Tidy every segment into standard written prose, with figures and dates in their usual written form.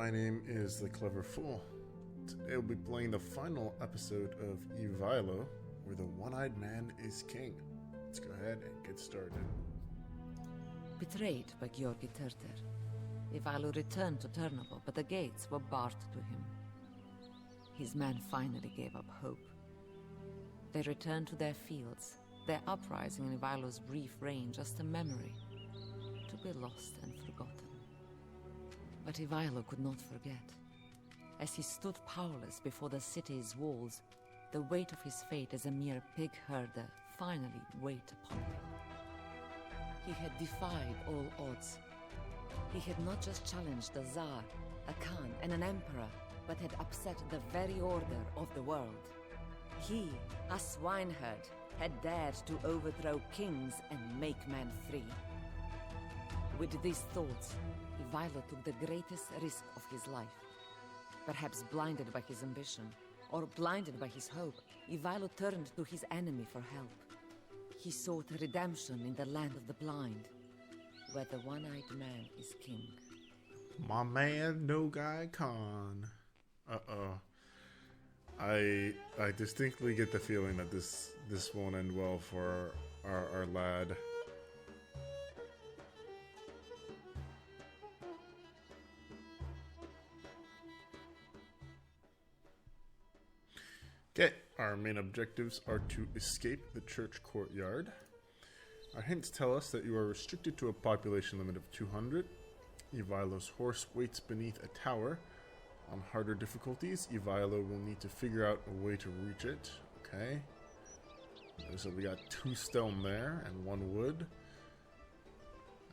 my name is The Clever Fool. Today we'll be playing the final episode of Ivaylo, where the one-eyed man is king. Let's go ahead and get started. Betrayed by Georgi Terter, Ivaylo returned to Ternopil, but the gates were barred to him. His men finally gave up hope. They returned to their fields, their uprising in Ivaylo's brief reign just a memory, to be lost and forgotten. But Ivaylo could not forget. As he stood powerless before the city's walls, the weight of his fate as a mere pig herder finally weighed upon him. He had defied all odds. He had not just challenged a Tsar, a Khan, and an emperor, but had upset the very order of the world. He, a swineherd, had dared to overthrow kings and make men free. With these thoughts, Ivaylo took the greatest risk of his life. Perhaps blinded by his ambition, or blinded by his hope, Ivaylo turned to his enemy for help. He sought redemption in the land of the blind, where the one-eyed man is king. My man, Nogai Khan. I distinctly get the feeling that this won't end well for our lad. Okay, our main objectives are to escape the church courtyard. Our hints tell us that you are restricted to a population limit of 200. Ivaylo's horse waits beneath a tower. On harder difficulties, Ivaylo will need to figure out a way to reach it. Okay. So we got 2 stone there and 1 wood.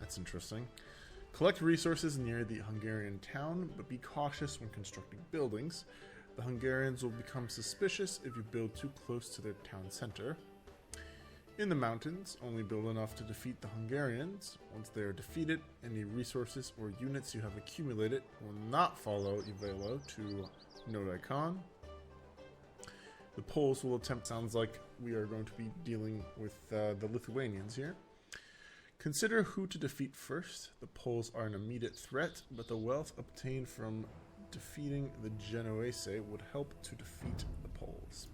That's interesting. Collect resources near the Hungarian town, but be cautious when constructing buildings. The Hungarians will become suspicious if you build too close to their town center. In the mountains, only build enough to defeat the Hungarians. Once they are defeated, any resources or units you have accumulated will not follow Ivaylo to Nogai Khan. The Poles will attempt. Sounds like we are going to be dealing with the Lithuanians here. Consider who to defeat first. The Poles are an immediate threat, but the wealth obtained from defeating the Genoese would help to defeat the Poles.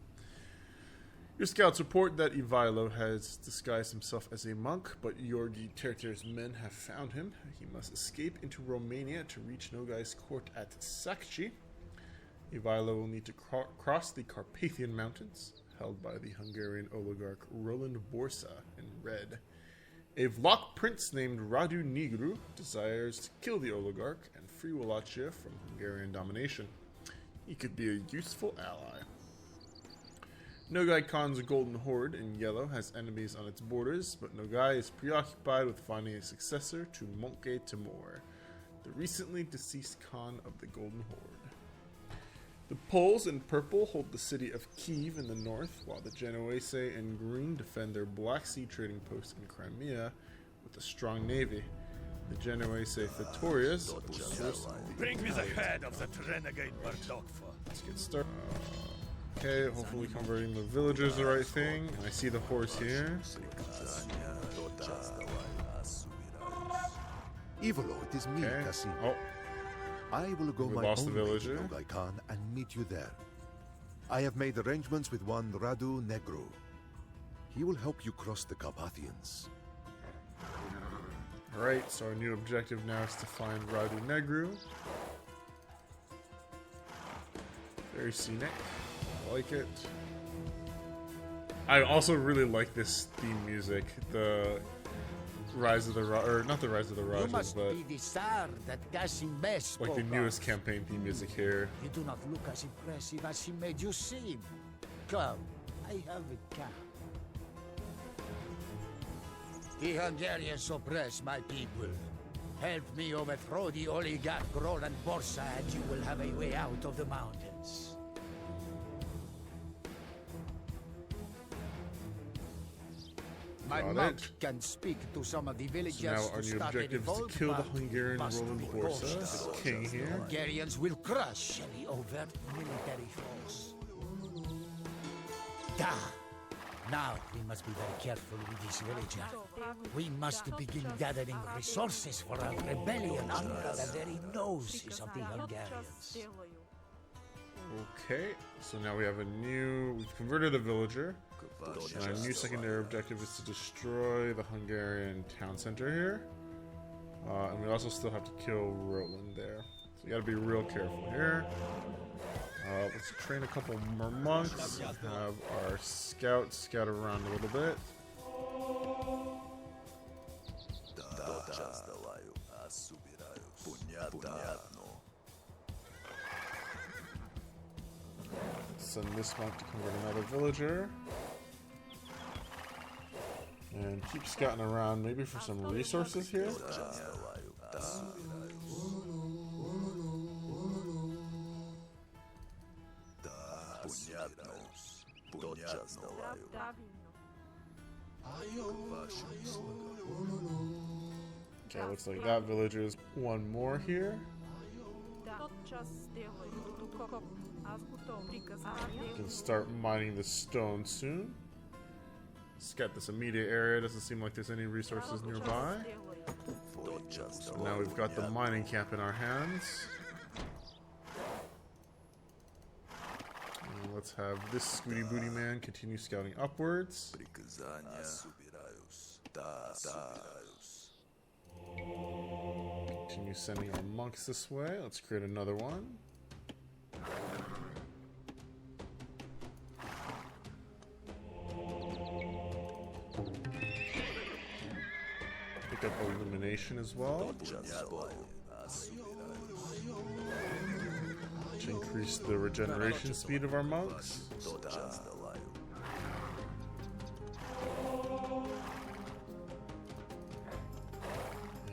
Your scouts report that Ivaylo has disguised himself as a monk, but Georgi Terter's men have found him. He must escape into Romania to reach Nogai's court at Sakchi. Ivaylo will need to cross the Carpathian Mountains, held by the Hungarian oligarch Roland Borsa in red. A Vlach prince named Radu Negru desires to kill the oligarch and free Wallachia from Hungarian domination. He could be a useful ally. Nogai Khan's Golden Horde in yellow has enemies on its borders, but Nogai is preoccupied with finding a successor to Monkey Timur, the recently deceased Khan of the Golden Horde. The Poles in purple hold the city of Kiev in the north, while the Genoese in green defend their Black Sea trading post in Crimea with a strong navy. The Genoese victorious will source Bring me the head of that renegade Bardokfa. Let's get started. Okay, hopefully converting the villagers the right thing. And I see the horse here. Ivaylo, it is me, Okay. Kasim. Oh, I will go We my lost own the way villager. to Nogai Khan and meet you there. I have made arrangements with one Radu Negru. He will help you cross the Carpathians. alright, so our new objective now is to find Radu Negru. Very scenic. I like it. I also really like this theme music. The Rise of the or not the Rise of the Rajas, but be the Tsar that Kasim Best like the newest campaign theme music here. You do not look as impressive as he made you seem. Come, I have a cap. The Hungarians oppress my people. Help me overthrow the oligarch Roland Borsa and you will have a way out of the mountains. My Got monk it. can speak to some of the villagers So now our to new start a objective is to revolt, kill the but Hungarian must Roland be Borsa, cautious. the king here. Hungarians will crush any overt military force. Da! Now we must be very careful with this villager. We must begin gathering resources for our rebellion under the very noses of the Hungarians. Okay, so now we have we've converted a villager. And our new secondary objective is to destroy the Hungarian town center here. And we also still have to kill Roland there. So you gotta be real careful here. Let's train a couple more monks. Have our scouts scout around a little bit. Send this monk to convert another villager. And keep scouting around, maybe for some resources here. Okay, looks like that villager is one more here. We can start mining the stone soon. Scout this immediate area. Doesn't seem like there's any resources nearby. So now we've got the mining camp in our hands. And let's have this Scooty Booty man continue scouting upwards. Continue sending our monks this way. Let's create another one. Pick up illumination as well to increase the regeneration speed of our monks.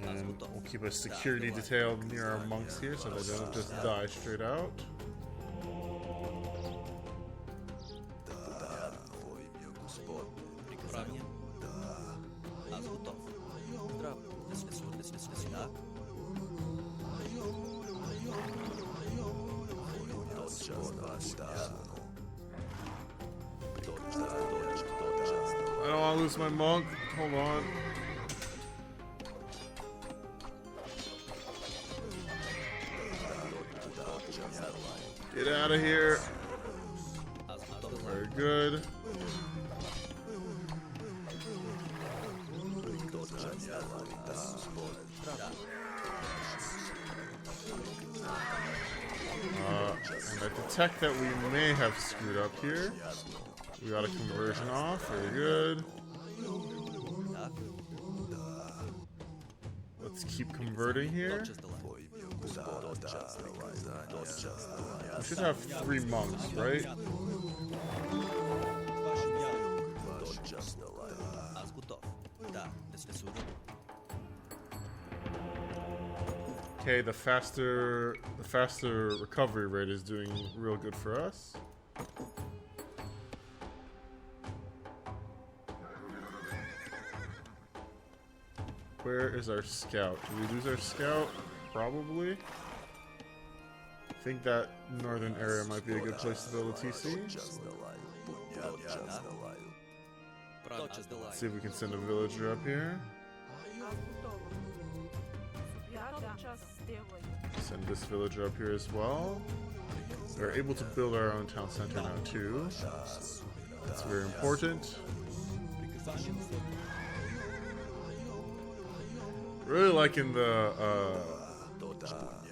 And we'll keep a security detail near our monks here so they don't just die straight out. I don't want to lose my monk. Hold on. Get out of here. Very good. And I detect that we may have screwed up here. We got a conversion off. Very good. Let's keep converting here. We should have 3 monks, right? Okay, the faster recovery rate is doing real good for us. Where is our scout? Did we lose our scout? Probably. I think that northern area might be a good place to build a TC. Let's see if we can send a villager up here. Send this villager up here as well. We're able to build our own town center now too. That's very important. Really liking the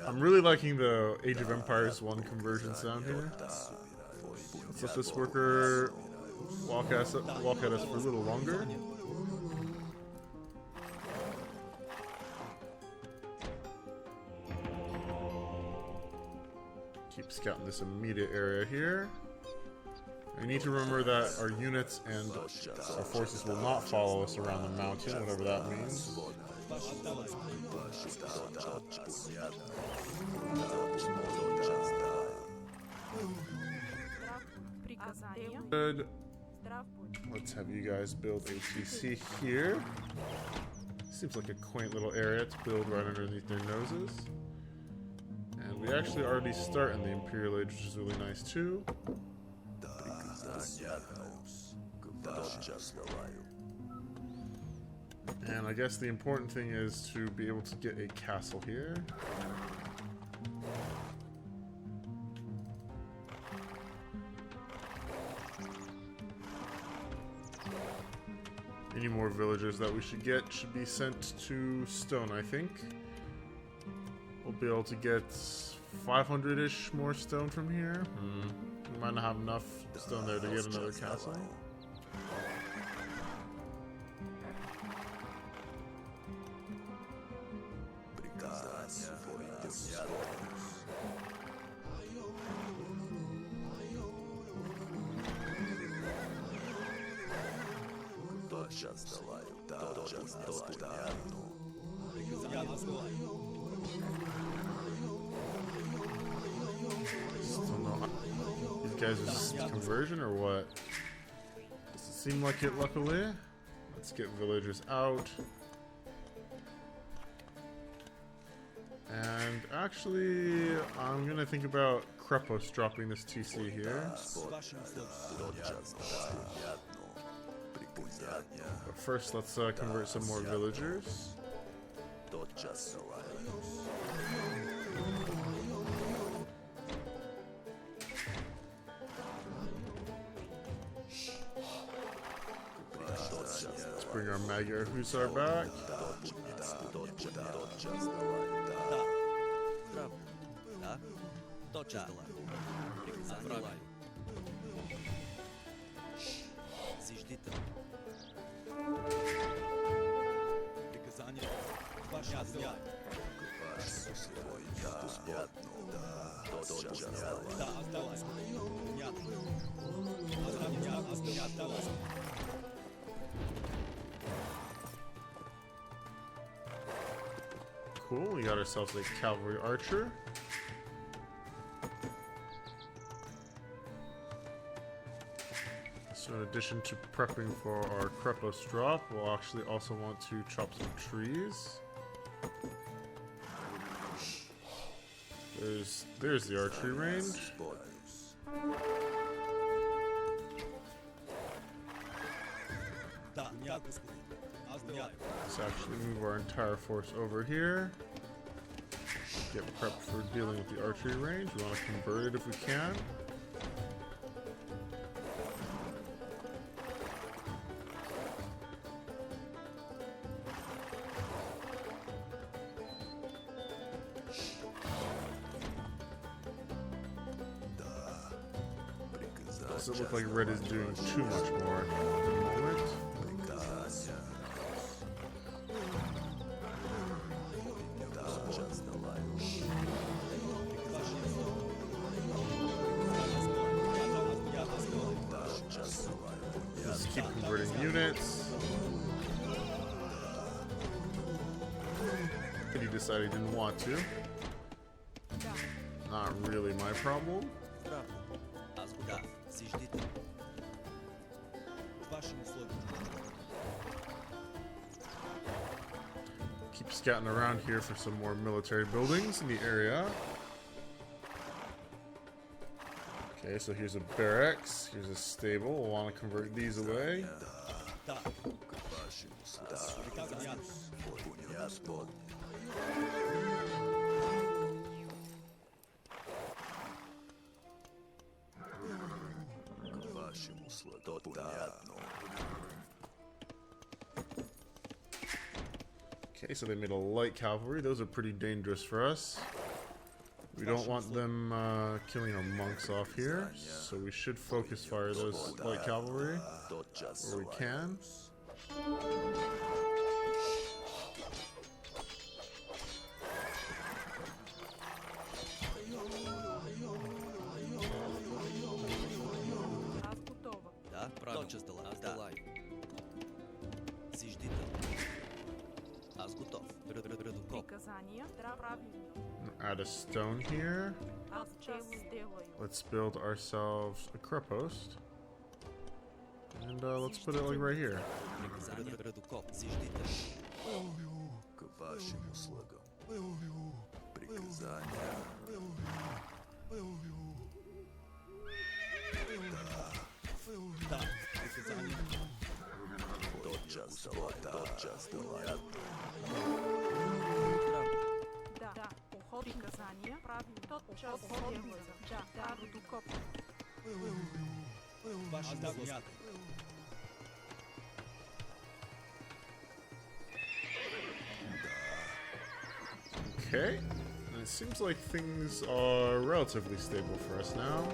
I'm really liking the Age of Empires 1 conversion sound here. Let's let this worker walk at us for a little longer. Keep scouting this immediate area here. We need to remember that our units and our forces will not follow us around the mountain, whatever that means. Good. Let's have you guys build ATC here. Seems like a quaint little area to build right underneath their noses. And we actually already start in the Imperial Age, which is really nice too. And I guess the important thing is to be able to get a castle here. Any more villagers that we should get should be sent to stone, I think. We'll be able to get 500-ish more stone from here. We might not have enough stone there to get another castle. Still no. These guys are just conversion or what? Does it seem like it, luckily? Let's get villagers out. And actually, I'm gonna think about Krepos dropping this TC here. But first, let's convert some more villagers. Let's bring our Magyar Hussar back. Cool, we got ourselves a cavalry archer. So in addition to prepping for our Krepos drop, we'll actually also want to chop some trees. There's the archery range. Let's actually move our entire force over here. Get prepped for dealing with the archery range. We want to convert it if we can. Doesn't look like red is doing too much more at the moment. Just keep converting units. But he decided he didn't want to. Not really my problem. Keep scouting around here for some more military buildings in the area. Okay, so here's a barracks, here's a stable. We'll want to convert these away. Okay, so they made a light cavalry. Those are pretty dangerous for us. We don't want them killing our monks off here, so we should focus fire those light cavalry where we can. Add a stone here. Let's build ourselves a crepost. And let's put it like right here. Да, уход приказания. Тотчас сделаю. Да, буду коп. Okay. And it seems like things are relatively stable for us now.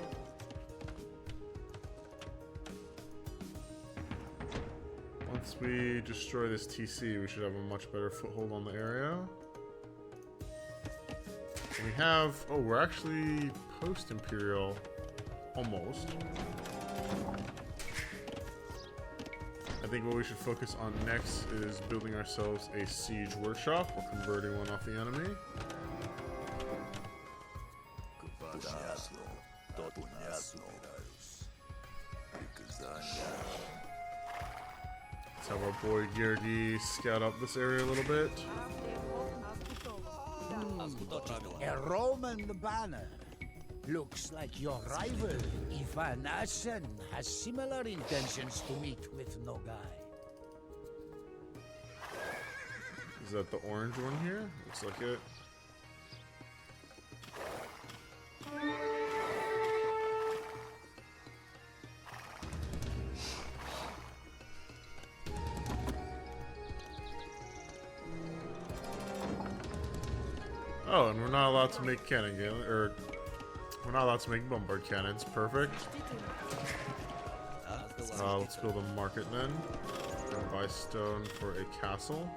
Once we destroy this TC, we should have a much better foothold on the area. And we have... Oh, we're actually post-Imperial. Almost. I think what we should focus on next is building ourselves a siege workshop or converting one off the enemy. Let's have our boy Georgi scout up this area a little bit. A Roman banner. Looks like your rival, Ivan Asen, has similar intentions to meet with Nogai. Is that the orange one here? Looks like it. Oh, and we're not allowed to make cannon gun, or we're not allowed to make bombard cannons. Perfect. Let's build a market then. And buy stone for a castle.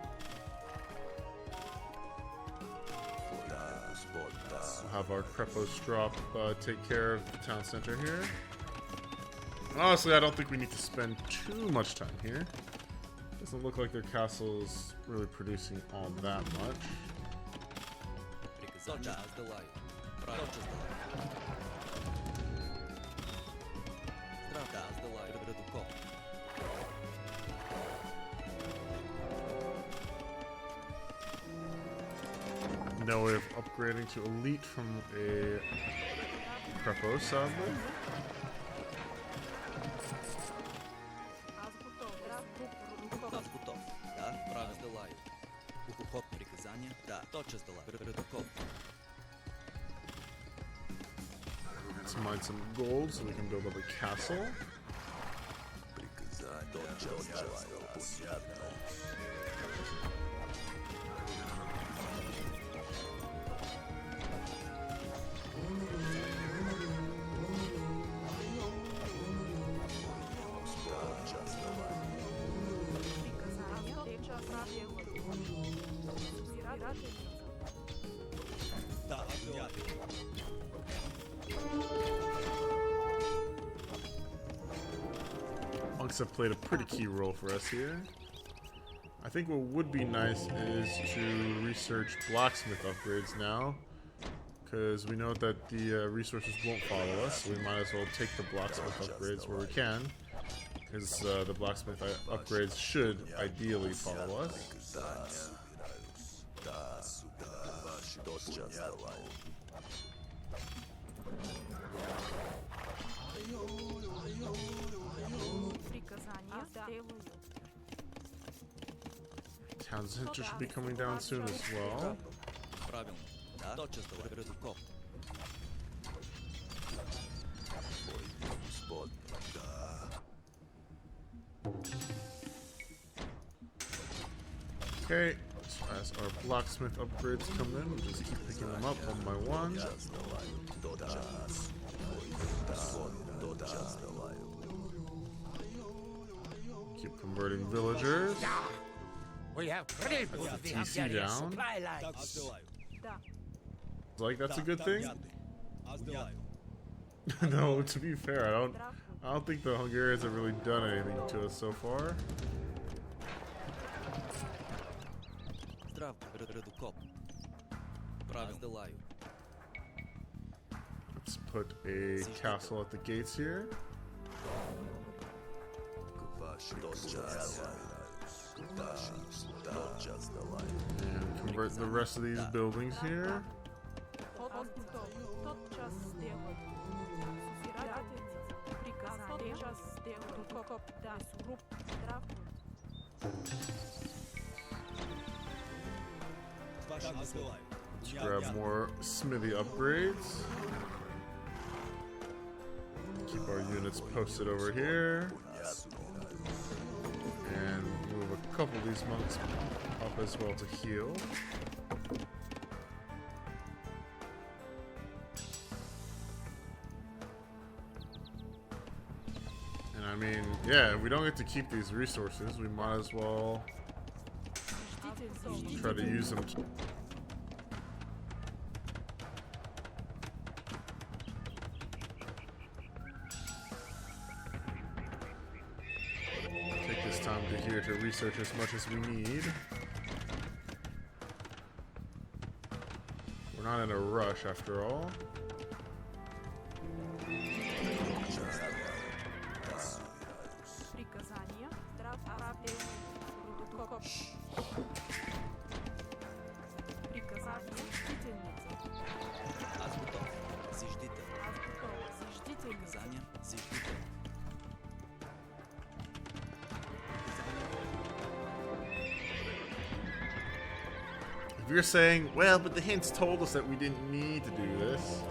We'll have our Krepos drop take care of the town center here. Honestly, I don't think we need to spend too much time here. Doesn't look like their castle is really producing all that much. No way of upgrading to elite from a Krepos, sadly. Let's mine some gold so we can build up a castle. Monks have played a pretty key role for us here. I think what would be nice is to research blacksmith upgrades now, because we know that the resources won't follow us, so we might as well take the blacksmith upgrades where we can, because the blacksmith upgrades should ideally follow us. Town center should be coming down soon as well. Okay, as our blacksmith upgrades come in, we'll just keep picking them up one by one. Keep converting villagers. We have crippled the TC Hungarian down. supply lines. Like, that's a good thing? No, to be fair, I don't think the Hungarians have really done anything to us so far. Let's put a castle at the gates here. And convert the rest of these buildings here. Let's grab more smithy upgrades. Keep our units posted over here. And move a couple of these monks up as well to heal. And I mean, yeah, we don't get to keep these resources. We might as well try to use them. Take this time to research as much as we need. We're not in a rush after all. If you're saying, well, but the hints told us that we didn't need to do this,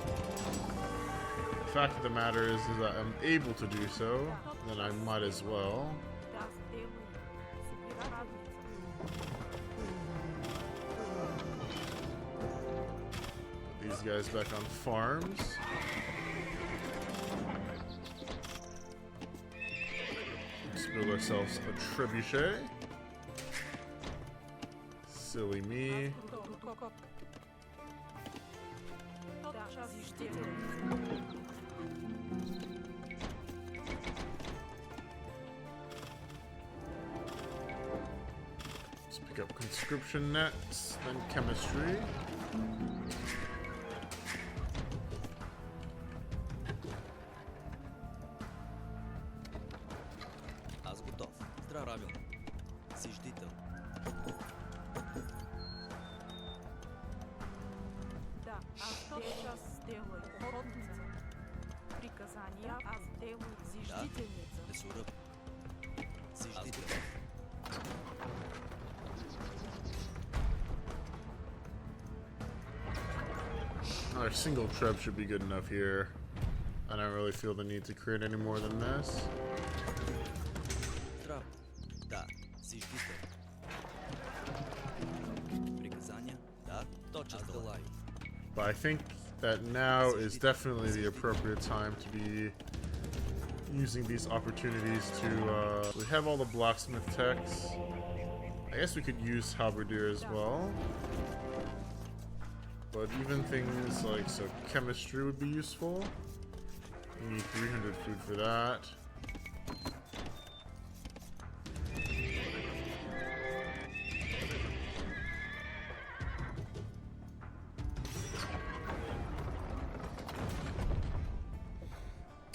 the fact of the matter is that I'm able to do so, then I might as well. Put these guys back on farms. Let's build ourselves a trebuchet. Silly me. Let's pick up conscription next, then chemistry. Аз готов. Здраво, правилно. Зиждител. Да, аз сейчас сделаю охотница. Приказания аз делаю зиждительница. Лесоръб. Зиждител. Our single treb should be good enough here. I don't really feel the need to create any more than this. Здраво. Да, зиждител. Приказания? Да, точно сделаю. But I think that now is definitely the appropriate time to be using these opportunities to, we have all the blacksmith techs. I guess we could use halberdier as well. But even things like, so chemistry would be useful. We need 300 food for that.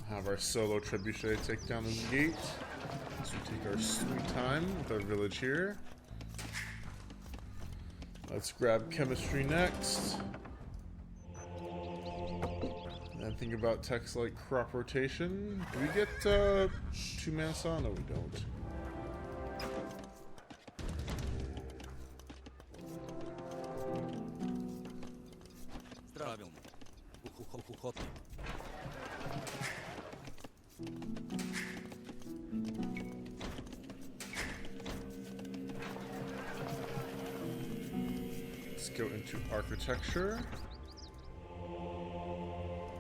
Have our solo trebuchet take down the gate. So we take our sweet time with our village here. Let's grab chemistry next. And think about techs like crop rotation. Do we get 2-man saw? No, we don't. Правилно. Охотник. Let's go into architecture.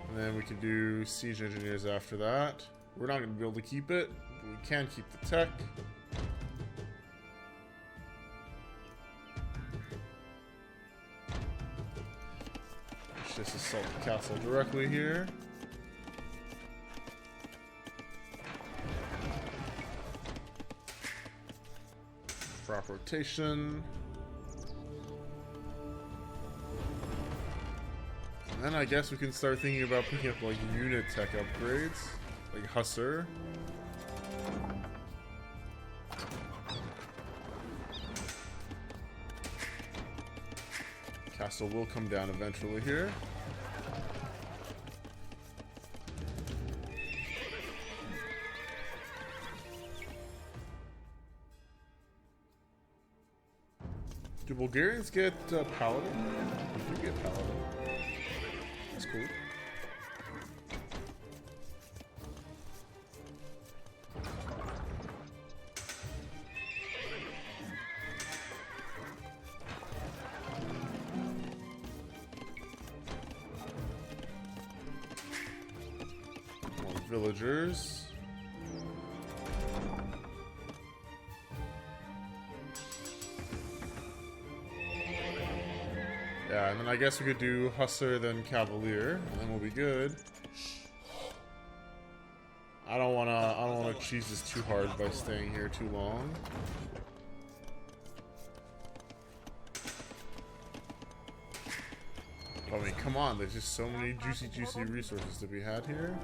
And then we can do siege engineers after that. We're not going to be able to keep it, but we can keep the tech. Let's just assault the castle directly here. Crop rotation. And then I guess we can start thinking about picking up like unit tech upgrades, like Hussar. Castle will come down eventually here. Do Bulgarians get paladin? We do get paladin. That's cool. More villagers. Yeah, and then I guess we could do Hussar, then Cavalier, and then we'll be good. I don't wanna cheese this too hard by staying here too long. I mean, come on, there's just so many juicy resources to be had here.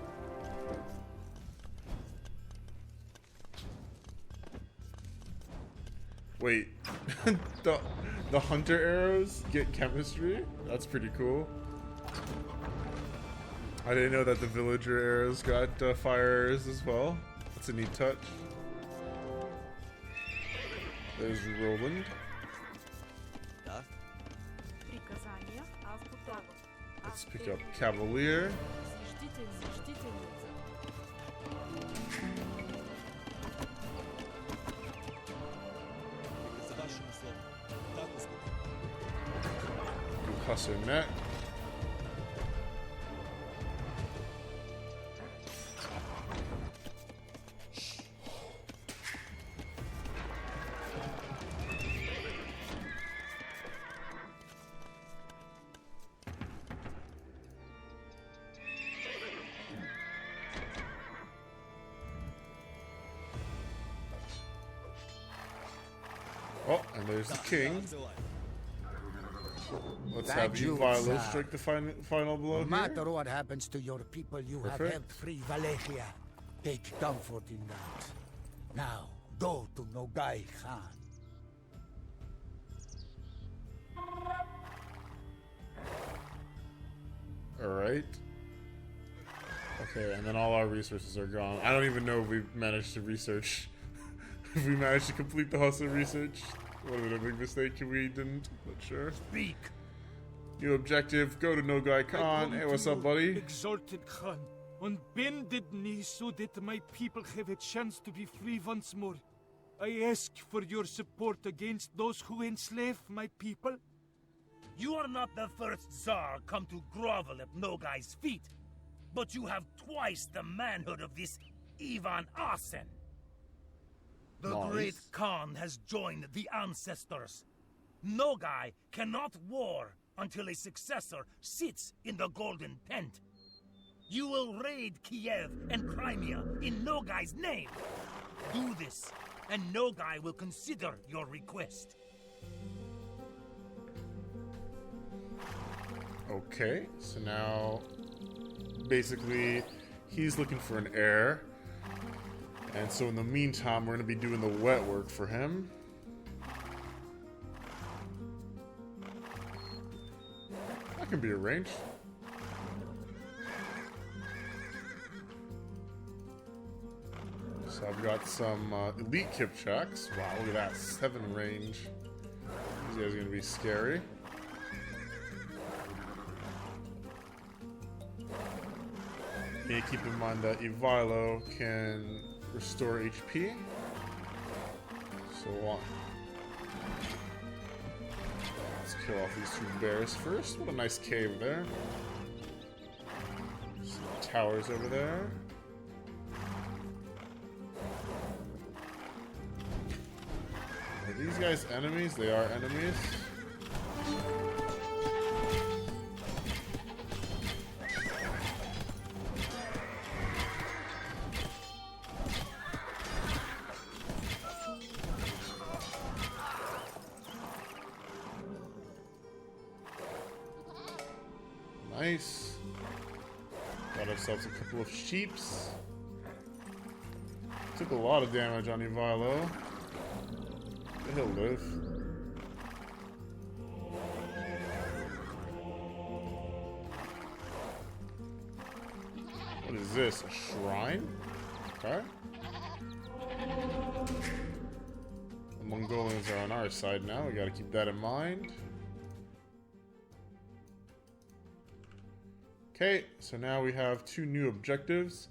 Wait, the hunter arrows get chemistry? That's pretty cool. I didn't know that the villager arrows got fire arrows as well. That's a neat touch. There's Roland. Да. Приказания азбука. Let's pick up Cavalier. За вашим условием. Так, господин. Do Hussar net. Oh, and there's the king. Let's have Thank you, Ivaylo Tsar. strike the final blow No here. matter what happens to your people, you have Perfect. helped free Wallachia. Take comfort in that. Now, go to Nogai Khan. Alright. Okay, and then all our resources are gone. I don't even know if we managed to research. If we managed to complete the hustle research. Was it a big mistake if we didn't? Not sure. Speak. New objective, go to Nogai Khan. Hey, what's up, buddy? Exalted Khan, on bended knee so that my people have a chance to be free once more. I ask for your support against those who enslave my people. You are not the first Tsar come to grovel at Nogai's feet, but you have twice the manhood of this Ivan Asen. The Nice. great Khan has joined the ancestors. Nogai cannot war until a successor sits in the golden tent. You will raid Kiev and Crimea in Nogai's name. Do this, and Nogai will consider your request. Okay, so now basically he's looking for an heir. And so in the meantime, we're going to be doing the wet work for him. That can be arranged. So I've got some elite Kipchaks. Wow, look at that. 7 range. These guys are going to be scary. You need to keep in mind that Ivaylo can restore HP. So let's kill off these 2 bears first. What a nice cave there. Some towers over there. Are these guys enemies? They are enemies. Nice. Got ourselves a couple of sheeps. Took a lot of damage on Ivaylo. But he'll live. What is this? A shrine? Okay. The Mongolians Barbarians are on our side now. We gotta keep that in mind. Okay, so now we have 2 new objectives.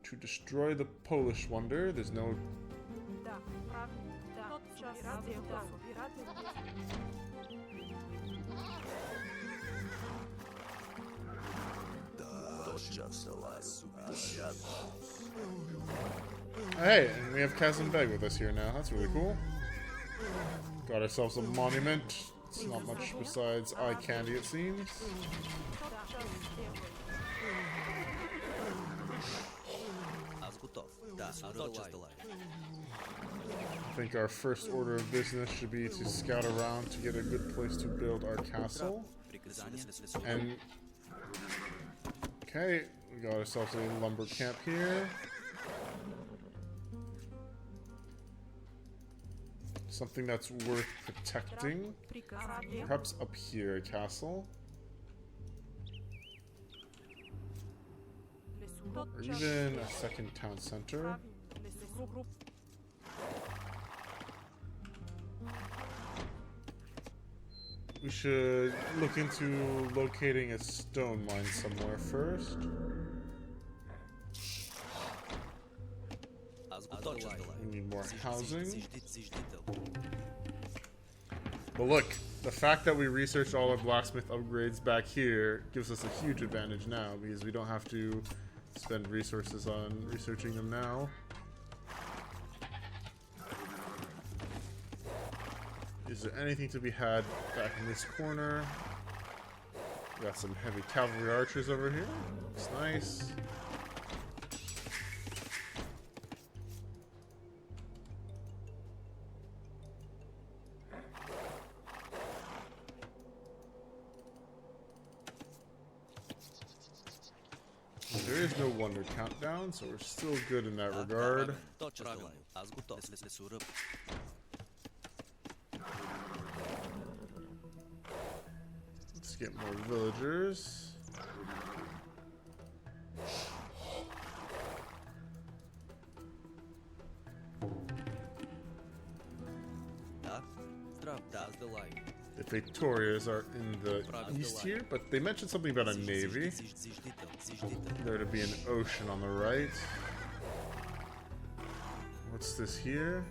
To destroy the Polish wonder. There's no... Да, правильно. Да, тотчас сделаю. Hey, and we have Kazembeg with us here now. That's really cool. Got ourselves a monument. It's not much besides eye candy, it seems. I think our first order of business should be to scout around to get a good place to build our castle. And okay, we got ourselves a lumber camp here. Something that's worth protecting. Perhaps up here, a castle. Or even a second town center. We should look into locating a stone mine somewhere first. We need more housing. But look, the fact that we researched all our blacksmith upgrades back here gives us a huge advantage now, because we don't have to spend resources on researching them now. Is there anything to be had back in this corner? We got some heavy cavalry archers over here. Looks nice. There is no wonder countdown, so we're still good in that regard. Let's get more villagers. The Victorias are in the east here, but they mentioned something about a navy. There to be an ocean on the right. What's this here?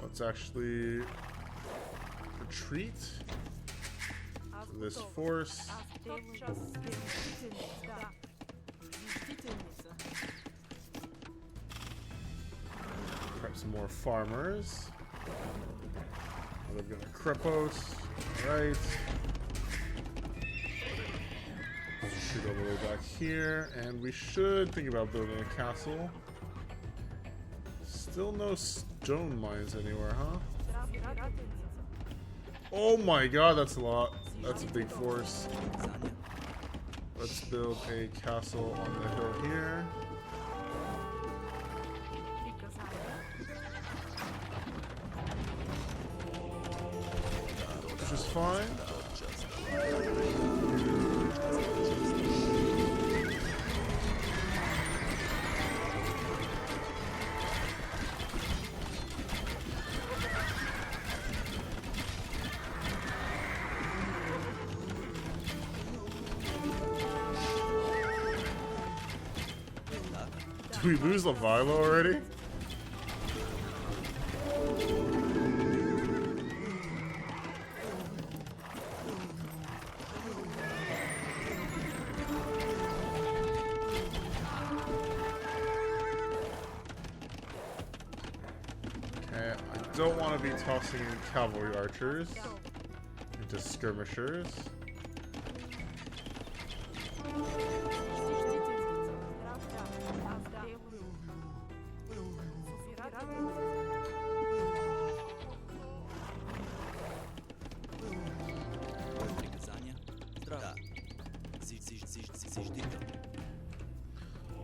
Let's actually retreat to this force. Perhaps some more farmers. They've got a Krepos. Alright. Shoot all the way back here. And we should think about building a castle. Still no stone mines anywhere, huh? Oh my god, that's a lot. That's a big force. Let's build a castle on the hill here. Which is fine. Did we lose Ivaylo already? Okay, I don't want to be tossing cavalry archers into skirmishers.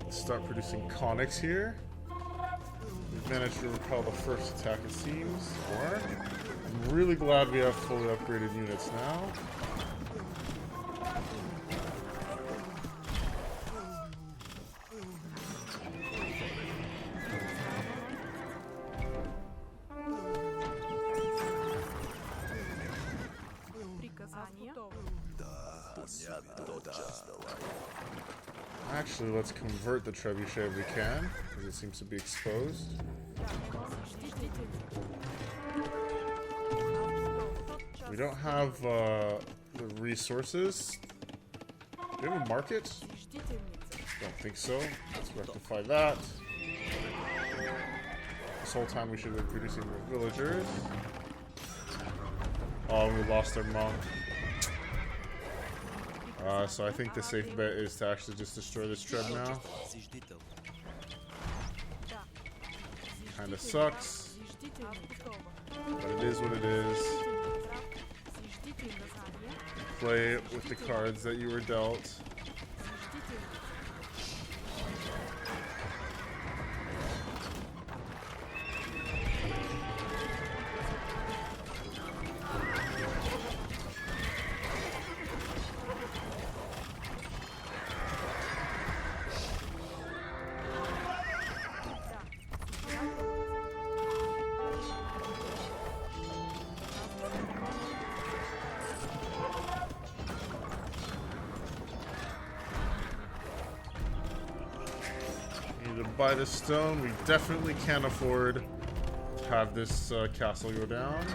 Let's start producing conics here. We've managed to repel the first attack, it seems. Or I'm really glad we have fully upgraded units now. Actually, let's convert the trebuchet if we can, because it seems to be exposed. We don't have the resources. Do we have a market? Don't think so. Let's rectify that. This whole time we should have been producing more villagers. Oh, we lost our monk. So I think the safe bet is to actually just destroy this treb now. Kinda sucks, but it is what it is. Play with the cards that you were dealt. Buy the stone. We definitely can't afford to have this castle go down.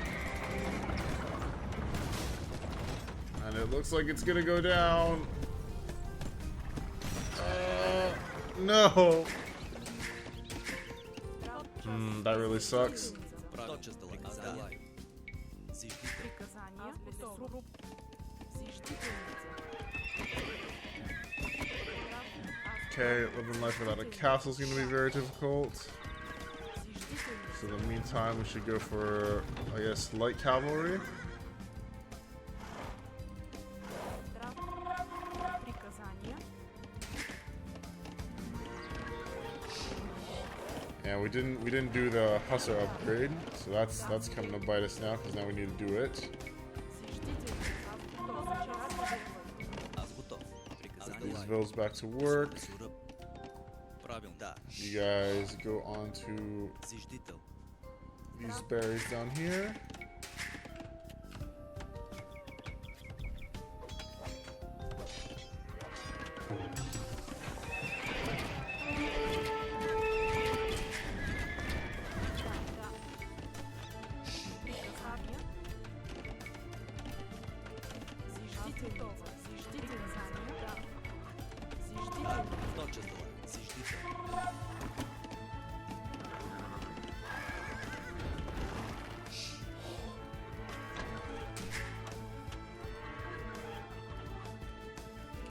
And it looks like it's gonna go down. No! That really sucks. Okay, living life without a castle is going to be very difficult. So in the meantime, we should go for, I guess, light cavalry. Yeah, we didn't do the hussar upgrade, so that's coming to bite us now because now we need to do it. These villas back to work. You guys go on to these berries down here.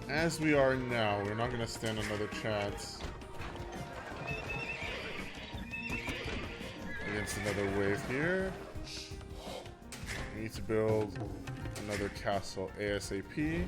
As we are now, we're not going to stand another chance against another wave here. We need to build another castle ASAP.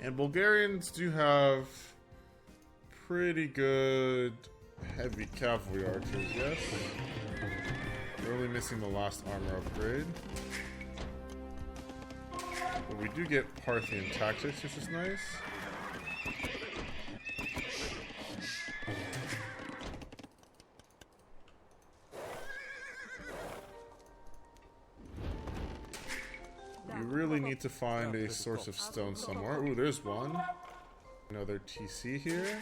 And Bulgarians do have pretty good heavy cavalry archers, yes? We're only missing the last armor upgrade. But we do get Parthian tactics, which is nice. We really need to find a source of stone somewhere. Ooh, there's one. Another TC here.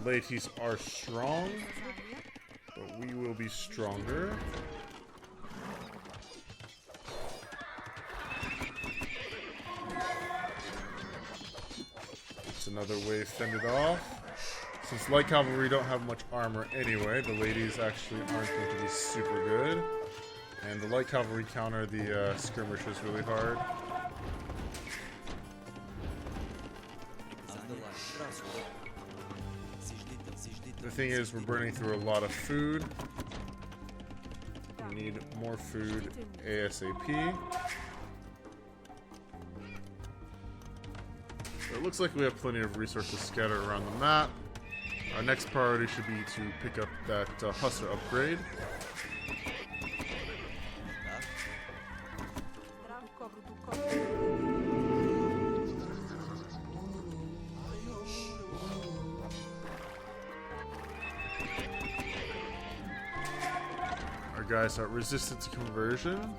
ladies are strong, but we will be stronger. It's another wave fended off. Since light cavalry don't have much armor anyway, the ladies actually aren't going to be super good. And the light cavalry counter the skirmishers really hard. The thing is, we're burning through a lot of food. We need more food ASAP. So it looks like we have plenty of resources scattered around the map. Our next priority should be to pick up that Hussar upgrade. Our guys are resistant to conversion.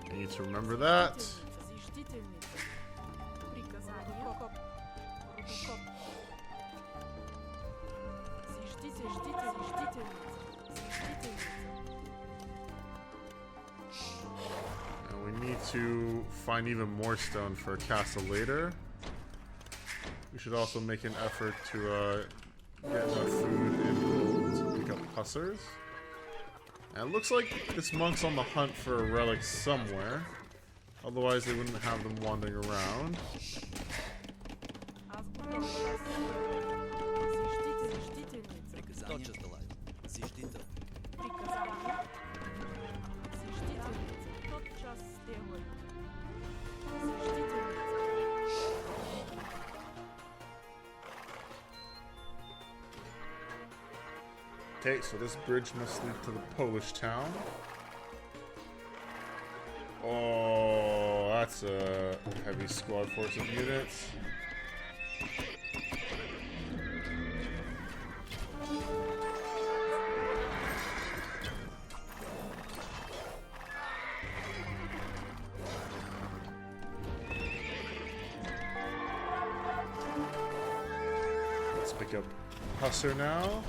I need to remember that. And we need to find even more stone for a castle later. We should also make an effort to get enough food and gold to pick up hussars. And it looks like this monk's on the hunt for a relic somewhere. Otherwise they wouldn't have them wandering around. Okay, so this bridge must lead to the Polish town. Oh, that's a heavy squad force of units. Let's pick up Hussar now.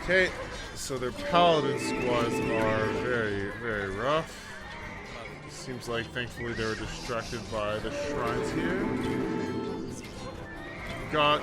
Okay, so their paladin squads are very, very rough. Seems like thankfully they were distracted by the shrines here. Got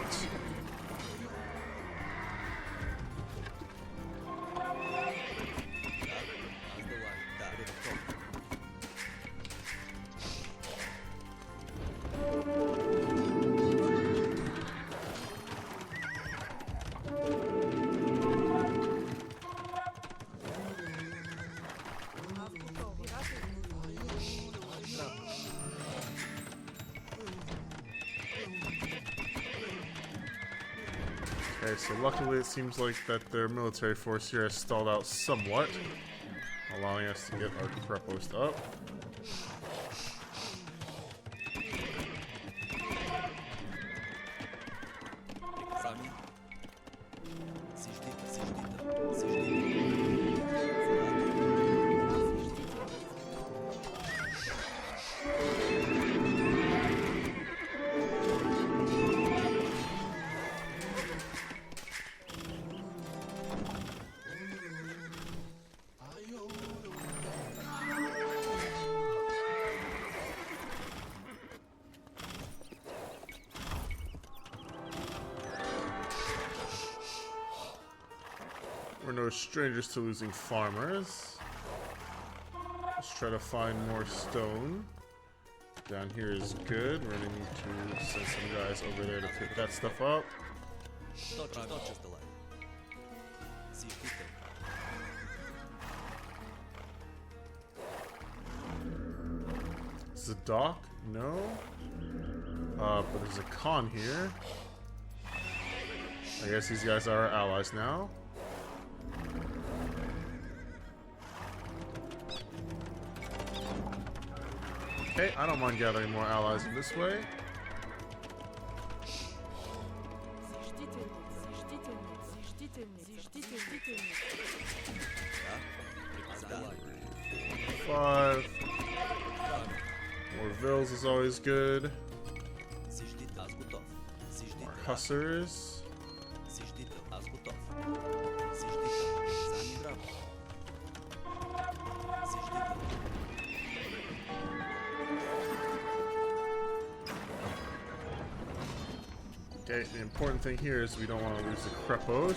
okay, so luckily it seems like that their military force here has stalled out somewhat, allowing us to get our crepost up. We're no strangers to losing farmers. Let's try to find more stone. Down here is good. We're gonna need to send some guys over there to pick that stuff up. Is it a dock? No. But there's a Khan here. I guess these guys are our allies now. Okay, I don't mind gathering more allies in this way. Five. More Vills is always good. More Hussars. Okay, the important thing here is we don't want to lose the Krepos.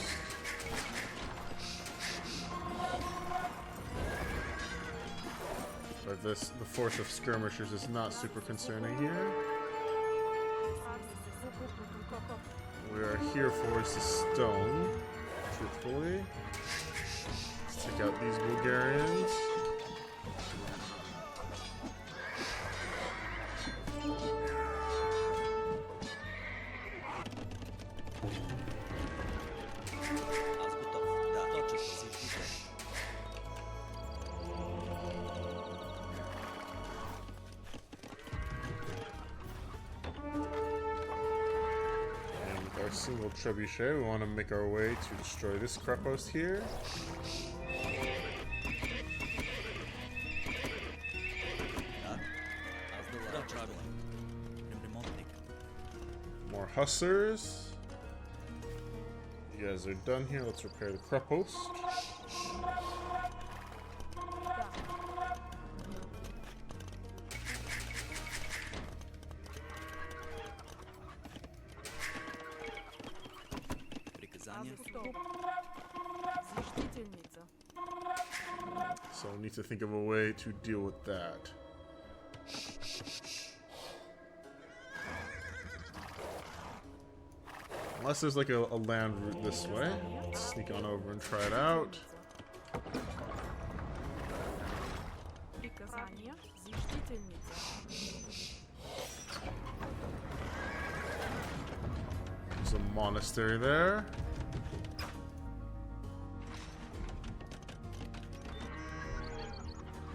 But the force of skirmishers is not super concerning here. We are here for is the stone, truthfully. Let's take out these Bulgarians. Single trebuchet, we want to make our way to destroy this Krepos here. More Hussars. You guys are done here. Let's repair the Krepos. So we need to think of a way to deal with that. Unless there's like a land route this way. Let's sneak on over and try it out. There's a monastery there.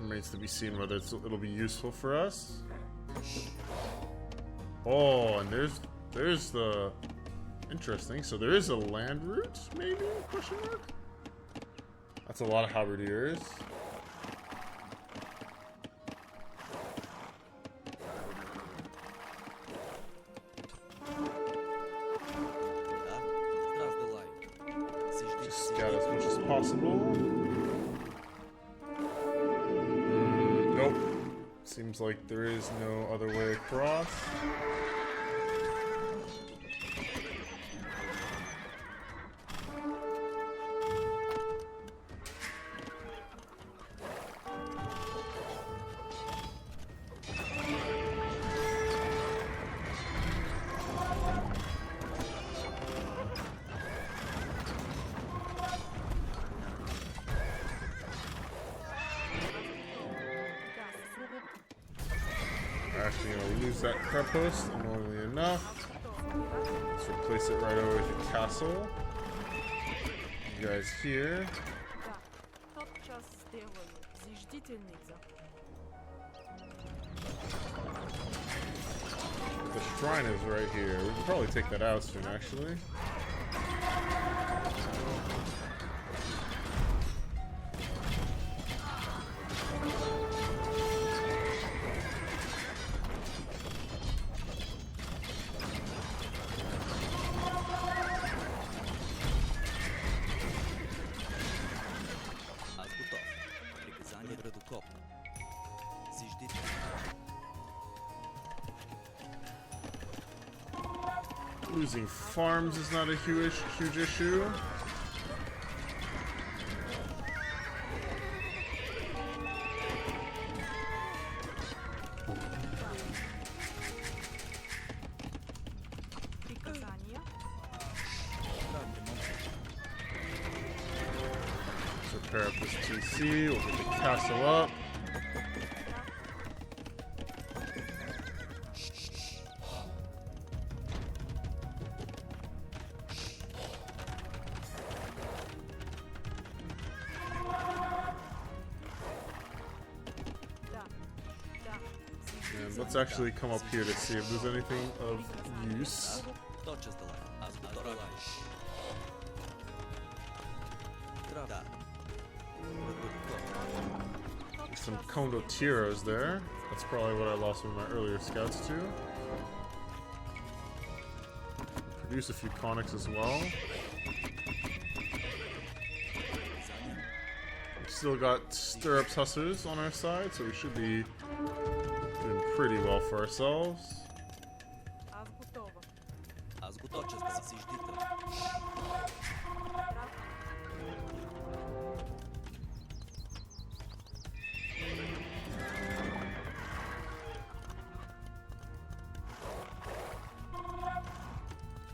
Remains to be seen whether it'll be useful for us. Oh, and there's the interesting. So there is a land route, maybe? Question mark. That's a lot of halberdiers. Just scout as much as possible. Nope. Seems like there is no other way across. Actually gonna lose that Krepos, annoyingly enough. Let's replace it right over with the castle. You guys here. The shrine is right here. We can probably take that out soon, actually. Losing farms is not a huge issue. Let's repair up this TC. We'll get the castle up. Let's actually come up here to see if there's anything of use. Да. Some condotiros there. That's probably what I lost one of my earlier scouts to. Produce a few conics as well. We've still got stirrups hussars on our side, so we should be doing pretty well for ourselves. Аз готова. Аз готов, че да си ждите.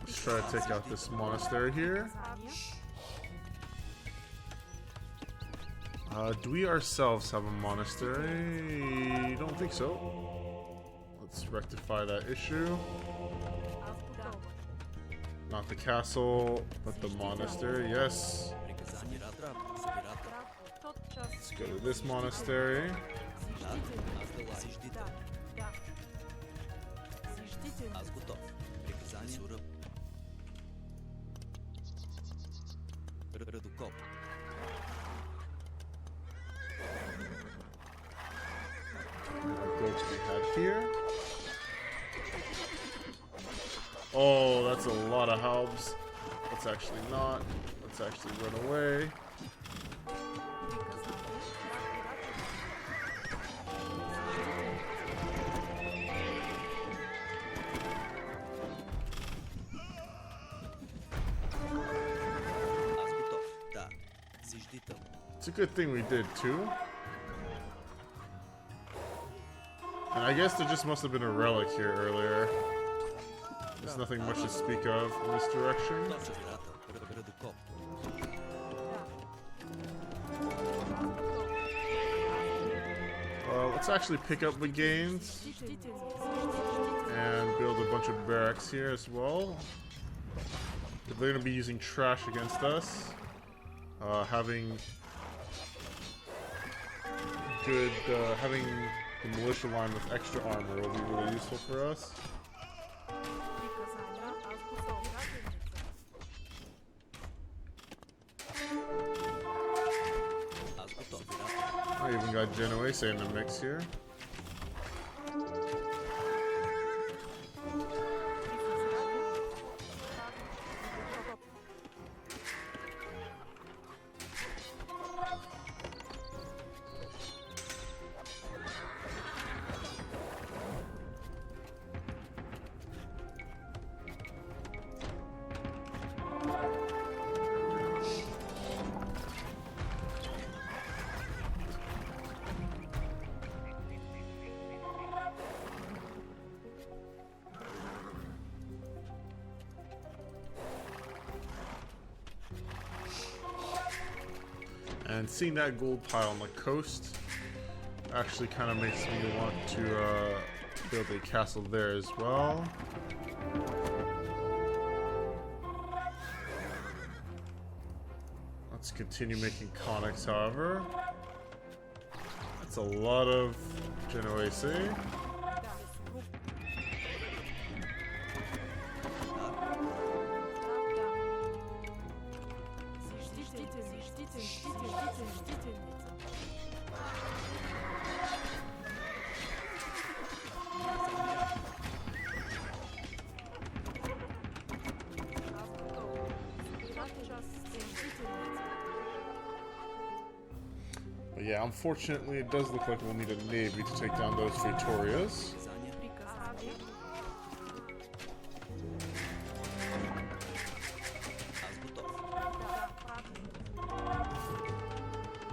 Let's try to take out this monastery here. Do we ourselves have a monastery? Don't think so. Let's rectify that issue. Аз готова. Not the castle, but the monastery. Yes. Приказание Ратрап, Забирата. Тот час. Let's go to this monastery. Да, аз дела си ждите. Да. Зиждите. Аз готов. Приказание Суръб. Редокоп. What goats we had here? Oh, that's a lot of halbs. Let's actually not. Let's actually run away. Аз готов. Да. Зиждител. It's a good thing we did too. And I guess there just must have been a relic here earlier. There's nothing much to speak of in this direction. Точно Забирата. Редокоп. Let's actually pick up the gains and build a bunch of barracks here as well. If they're going to be using trash against us, having the militia line with extra armor will be really useful for us. Приказания. Аз готова. Аз готов. Забирата. I even got Genoese in the mix here. And seeing that gold pile on the coast actually kind of makes me want to build a castle there as well. Let's continue making conics, however. That's a lot of Genoese. But yeah, unfortunately, it does look like we'll need a navy to take down those Victorias. Приказание. Аз готов.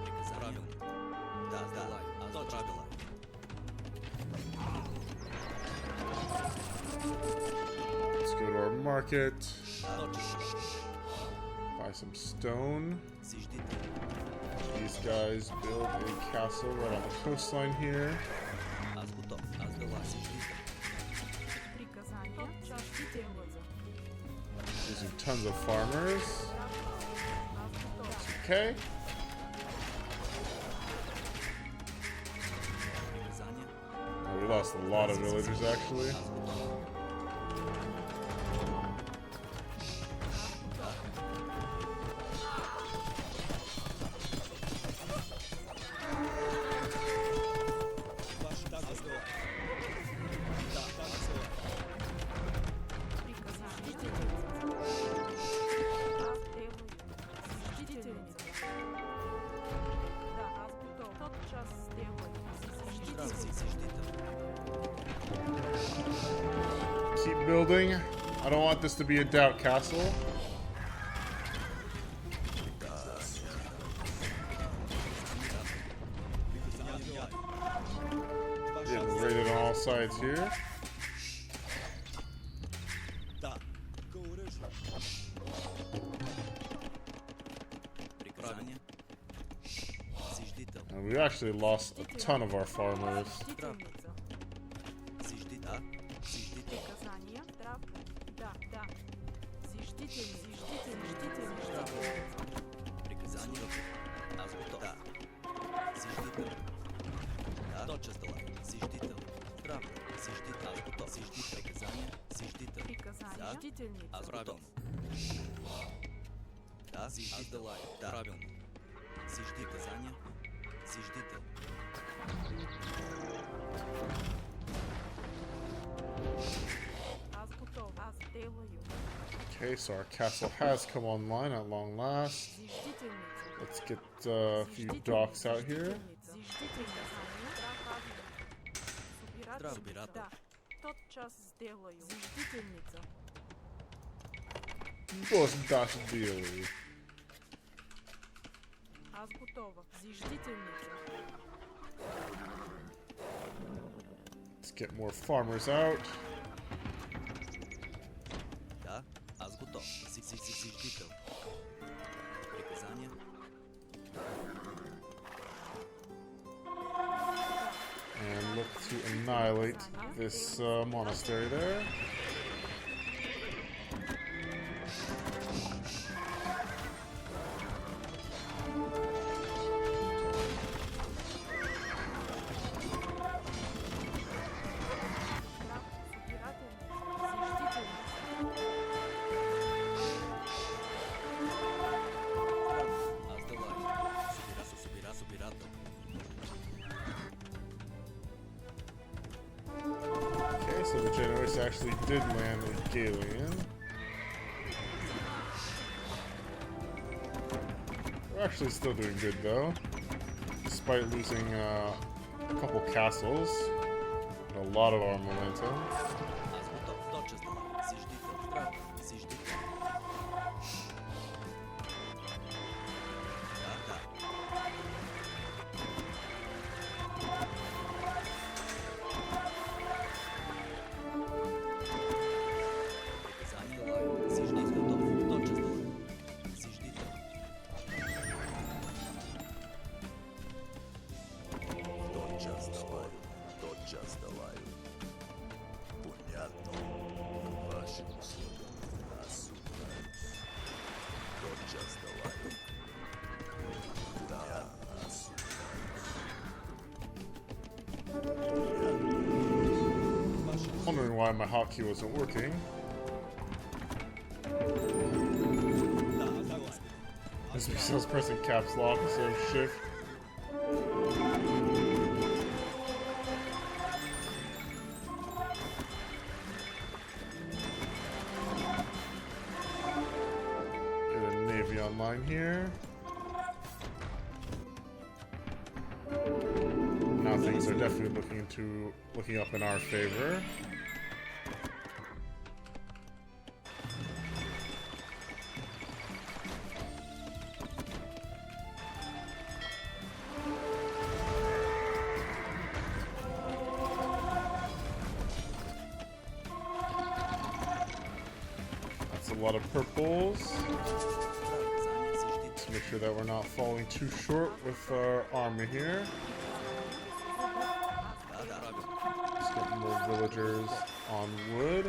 Приказание. Да, аз правила. Let's go to our market, Точно. buy some stone. Зиждите. These guys build a castle right on the coastline here. Аз готов. Аз дела си ждите. Приказания. Тот час. Using tons of farmers. That's okay. Приказание. Oh, we lost a lot of villagers actually. Аз готов. building. I don't want this to be a doubt castle. Getting raided on all sides here. Приказание. Зиждител. And we actually lost a ton of our farmers. Зиждительница. Зиждител. Зиждител. Приказание. Трав. Да, да. Зиждительница. Зиждительница. Приказание. Аз готов. Да. Зиждител. Да. Точно стала. Зиждител. Правда. Зиждител. Аз готов. Зиждител. Приказание. Зиждител. Приказание. Да. Зиждительница. Аз готов. Да. Зиждител. Да. Правилно. Зижди казания. Зиждител. Аз готов. Аз делаю. Okay, so our castle has come online at long last. Зиждительница. Let's get a few docks out here. Зиждительница. Собиратель. Да. Тотчас сделаю. Зиждительница. That's daily. Аз готова. Зиждительница. Let's get more farmers out. Да. Аз готов. Зиждител. Приказание. And look to annihilate this monastery there. Аз делаю. Собирател. Okay, so the Genoese actually did land with Galian. We're actually still doing good though, despite losing a couple castles and a lot of our momentum. Аз готов. Точно стала. Зиждител. Правда. Зиждител. Да, да. Приказание делаю. Зиждител готов. Точно стала. Зиждител. Тотчас даваю. Понятно. К вашим услугам. Осуждаюсь. Тотчас даваю. Да, Wondering why my hotkey wasn't working. It's because I was pressing caps lock instead of shift. Get a navy online here. Now things are definitely looking up in our favor. That's a lot of purples. Приказание. Зиждител. Let's make sure that we're not falling too short with our army here. Да, да. Правильно. Let's get more villagers on wood.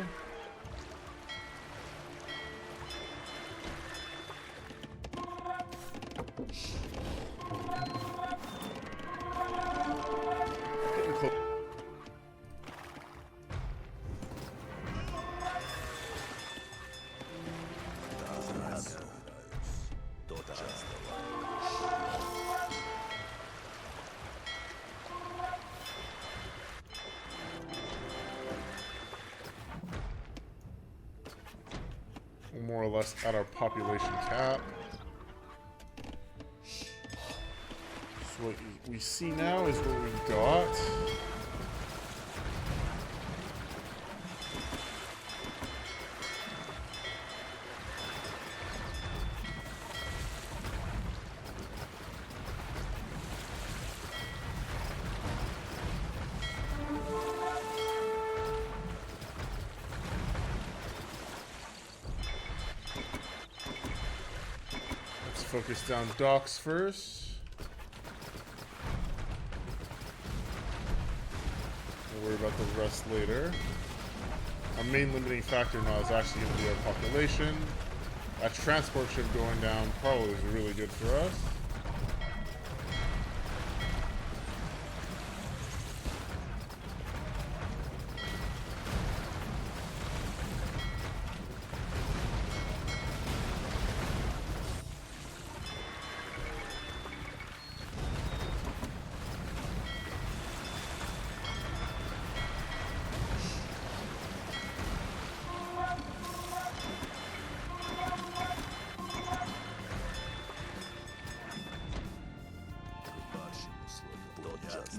Getting close. тотчас We're more or less at our population cap. So what we see now is what we got. focus down docks first. We'll worry about the rest later. Our main limiting factor now is actually going to be our population. That transport ship going down probably is really good for us.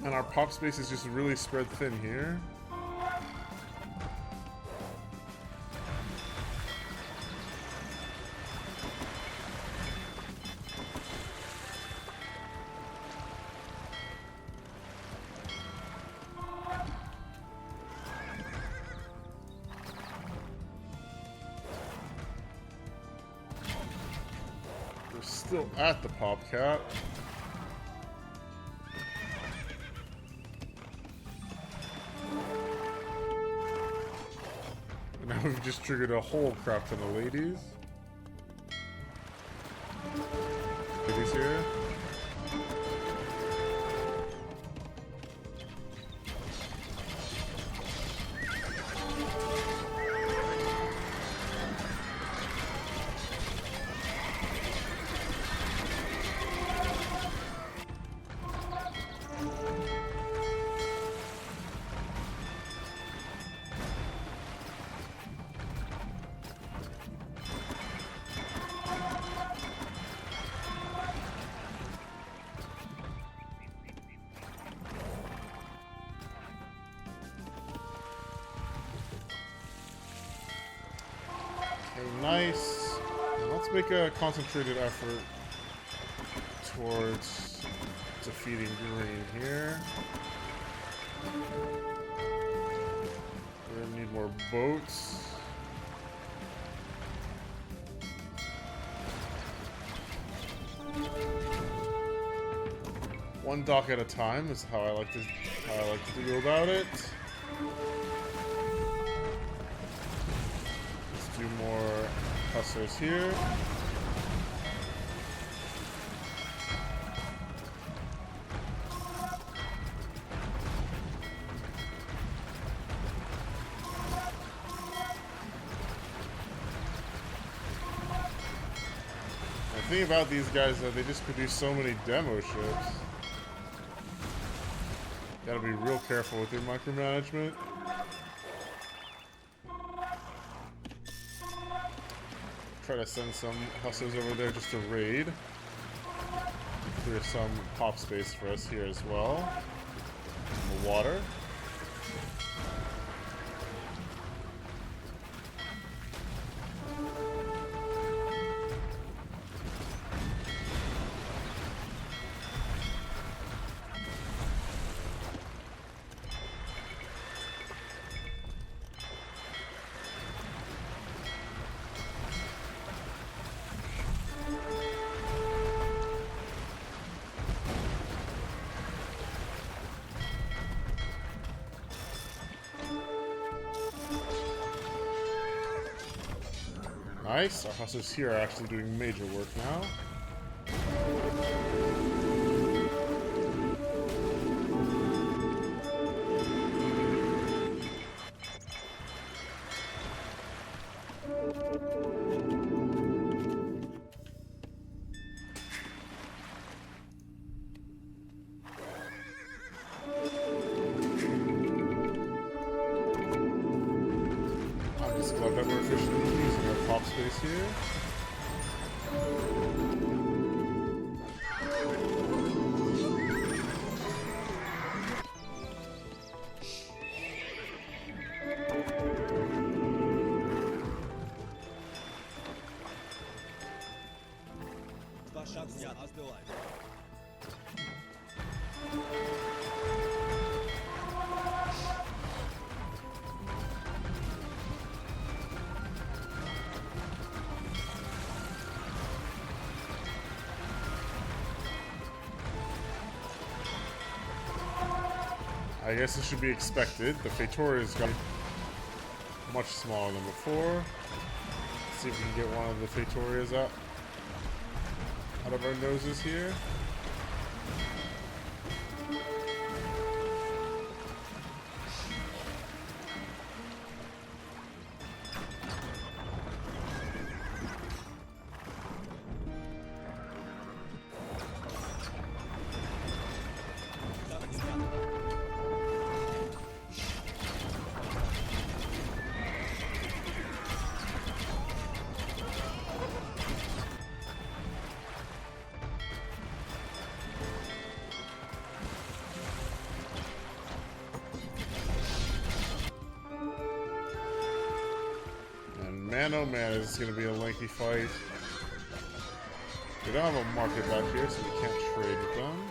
And our pop space is just really spread thin here. We're still at the pop cap. Now we've just triggered a whole crap ton of ladies. Ladies here. Nice. Let's make a concentrated effort towards defeating green here. We're gonna need more boats. One dock at a time is how I like to go about it. Do more hustlers here. The thing about these guys is that they just produce so many demo ships. Gotta be real careful with your micromanagement. Try to send some hustlers over there just to raid. Clear some pop space for us here as well. The water. Nice, our hustlers here are actually doing major work now. I'm just glad that we're efficiently using our pop space here. I guess it should be expected. The Fatoria's got much smaller than before. Let's see if we can get one of the Fatorias out of our noses here. Man, oh man, is this going to be a lengthy fight. We don't have a market back here, so we can't trade with them.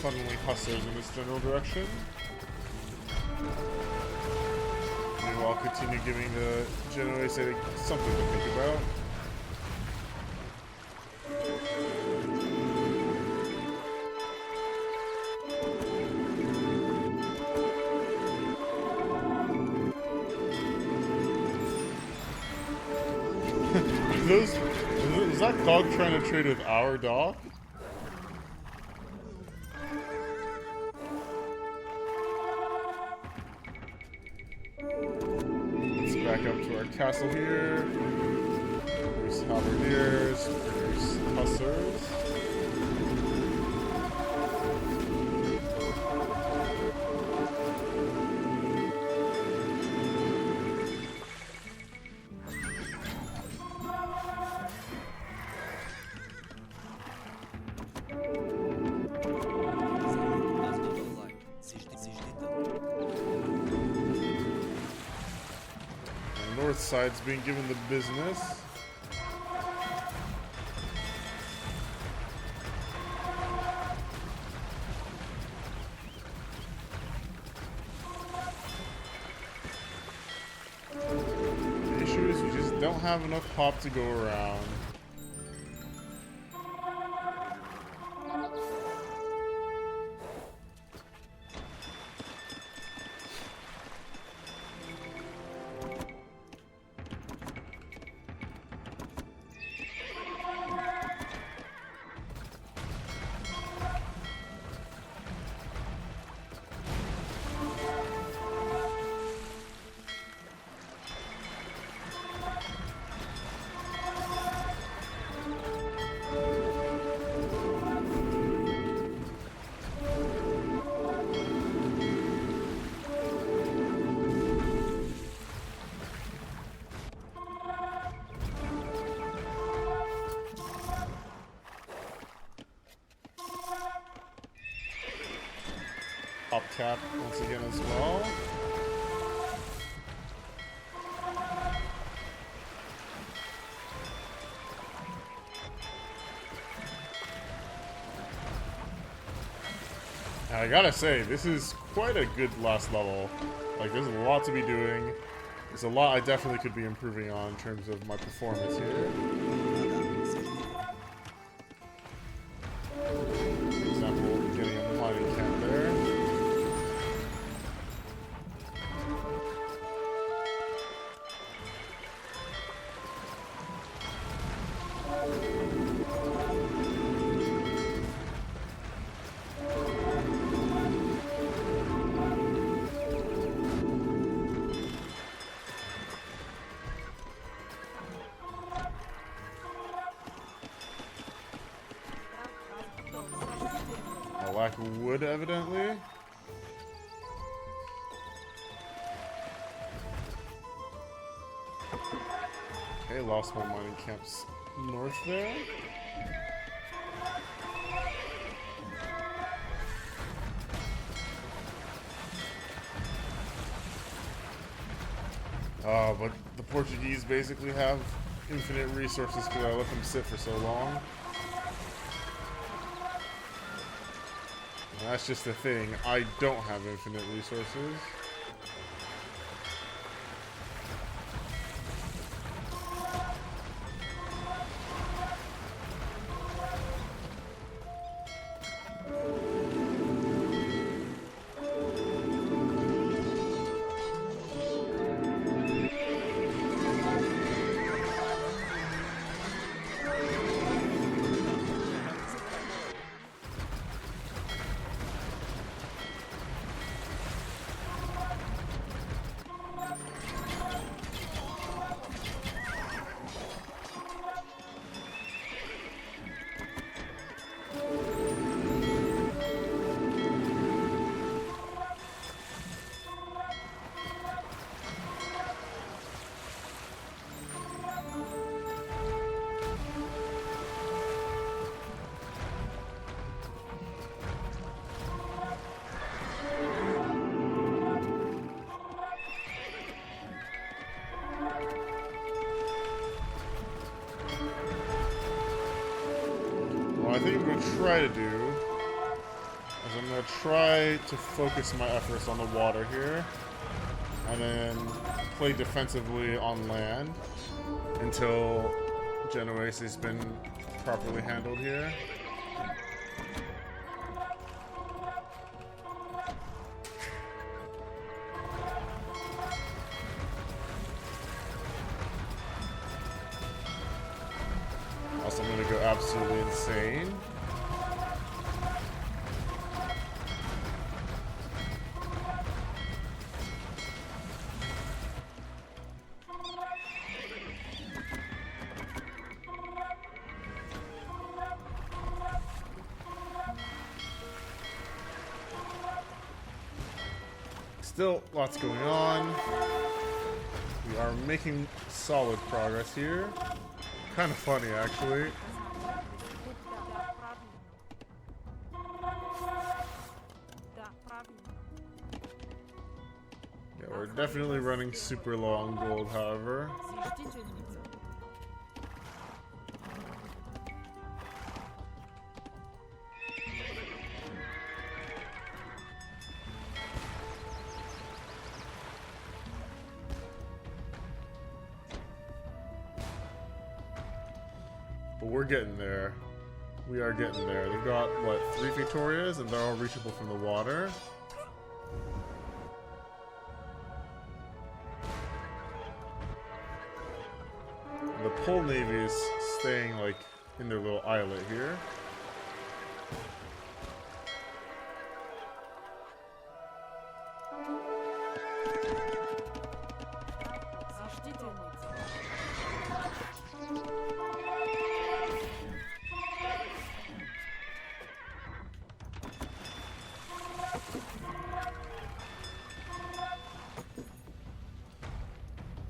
Funneling hustlers in this general direction. Meanwhile, I'll continue giving the Genoese something to think about. Is that dog trying to trade with our dog? Back up to our castle here. There's halberdiers, there's hussars. North side's being given the business. The issue is we just don't have enough pop to go around. Up cap once again as well. And I gotta say, this is quite a good last level. Like, there's a lot to be doing. There's a lot I definitely could be improving on in terms of my performance here. For example, getting a mining camp there. Lack of wood, evidently. Okay, lost my mining camps north there. But the Portuguese basically have infinite resources because I let them sit for so long. And that's just the thing. I don't have infinite resources. What I think I'm going to try to do is I'm going to try to focus my efforts on the water here and then play defensively on land until Genoese has been properly handled here. Also, I'm going to go absolutely insane. Still lots going on. We are making solid progress here. Kind of funny, actually. Yeah, we're definitely running super low on gold, however. But we're getting there. We are getting there. They've got, what, 3 Victorias, and they're all reachable from the water. And the Pole Navy is staying, like, in their little islet here.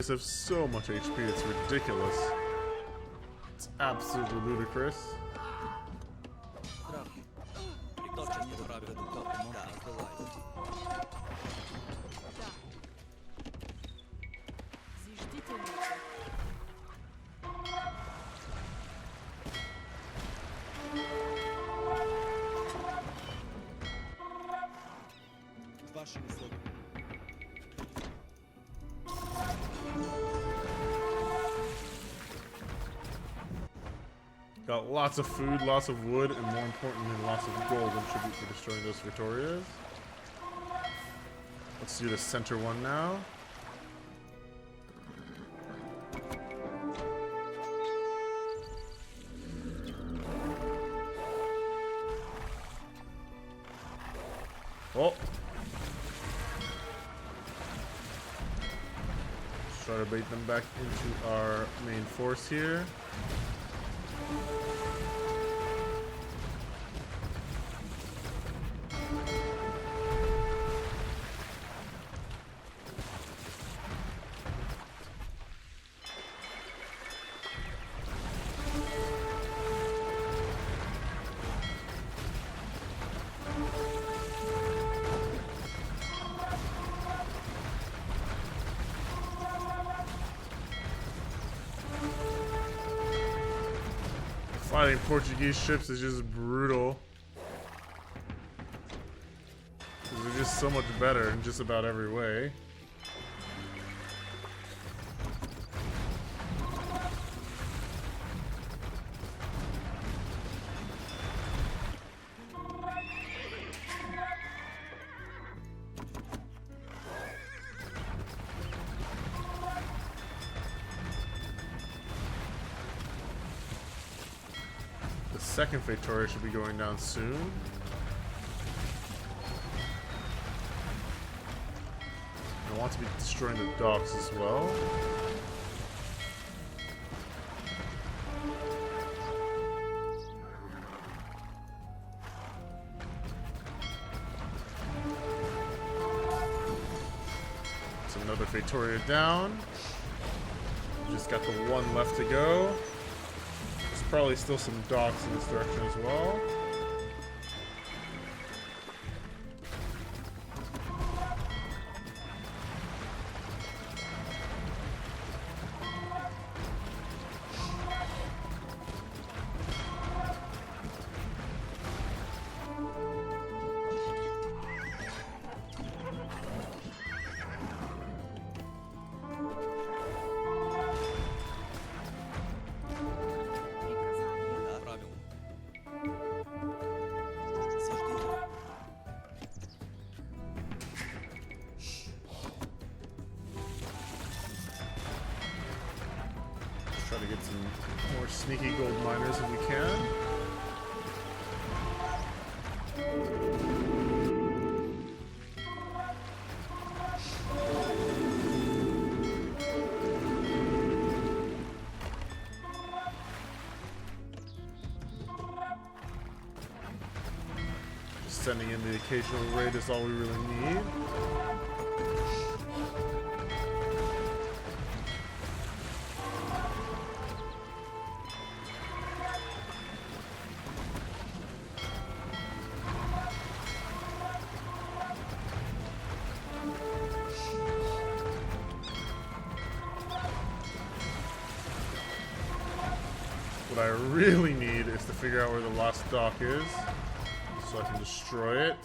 Have so much HP, it's ridiculous. It's absolutely ludicrous. Got lots of food, lots of wood, and more importantly, lots of gold in tribute for destroying those Victorias. Let's do the center one now. Oh! Let's try to bait them back into our main force here. Fighting Portuguese ships is just brutal. They're just so much better in just about every way. The second Victoria should be going down soon. I want to be destroying the docks as well. It's another Victoria down. Just got the one left to go. There's probably still some docks in this direction as well. Да, правилно. Зажди. Let's try to get some more sneaky gold miners if we can. Just sending in the occasional raid is all we really need. What I really need is to figure out where the last dock is, so I can destroy it.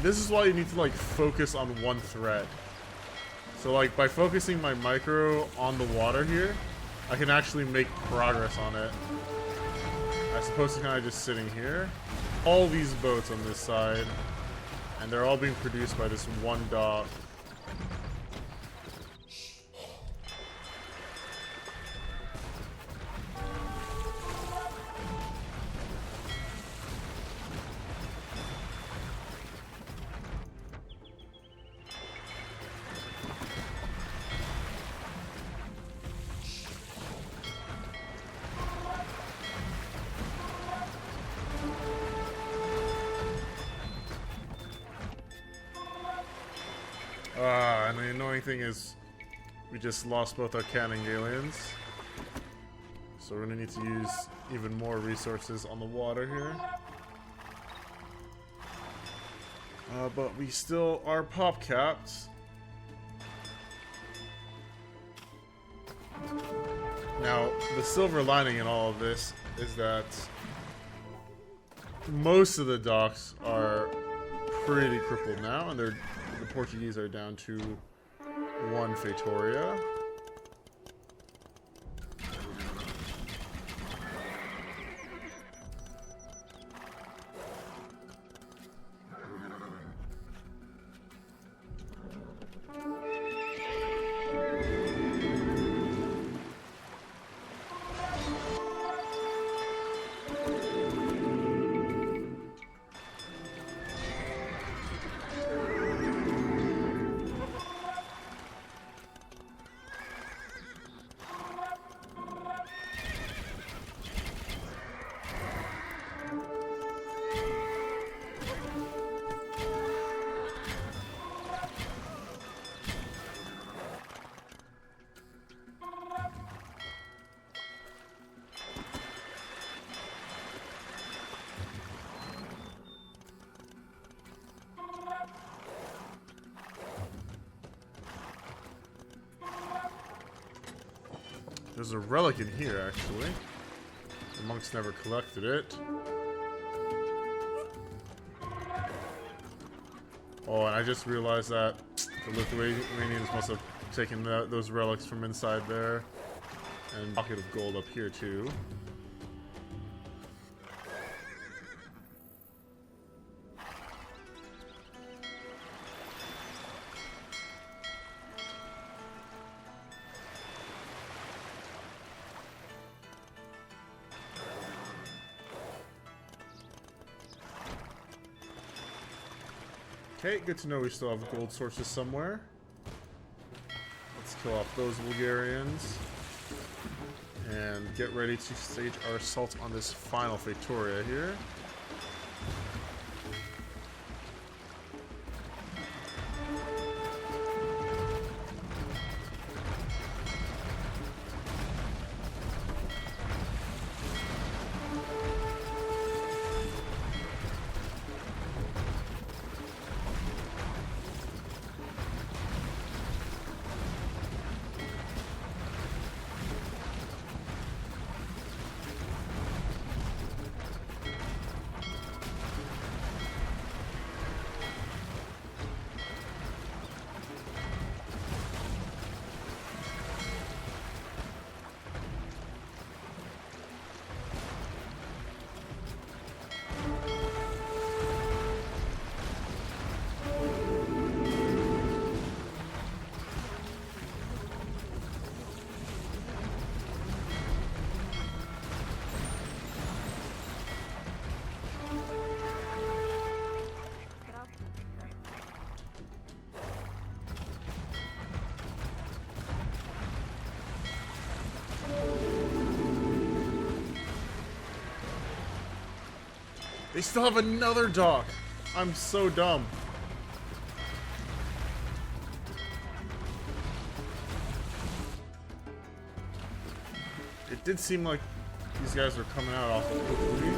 This is why you need to like focus on one thread. So like by focusing my micro on the water here, I can actually make progress on it. As opposed to kind of just sitting here. All these boats on this side, and they're all being produced by this one dock. And the annoying thing is we just lost both our cannon galleons. So we're gonna need to use even more resources on the water here. But we still are pop capped. Now, the silver lining in all of this is that most of the docks are pretty crippled now, and the Portuguese are down to one Feitoria. There's a relic in here, actually. The monks never collected it. Oh, and I just realized that the Lithuanians must have taken those relics from inside there. And a pocket of gold up here, too. Okay, good to know we still have gold sources somewhere. Let's kill off those Bulgarians. And get ready to stage our assault on this final Factoria here. They still have another dock. I'm so dumb. It did seem like these guys were coming out off the quickly.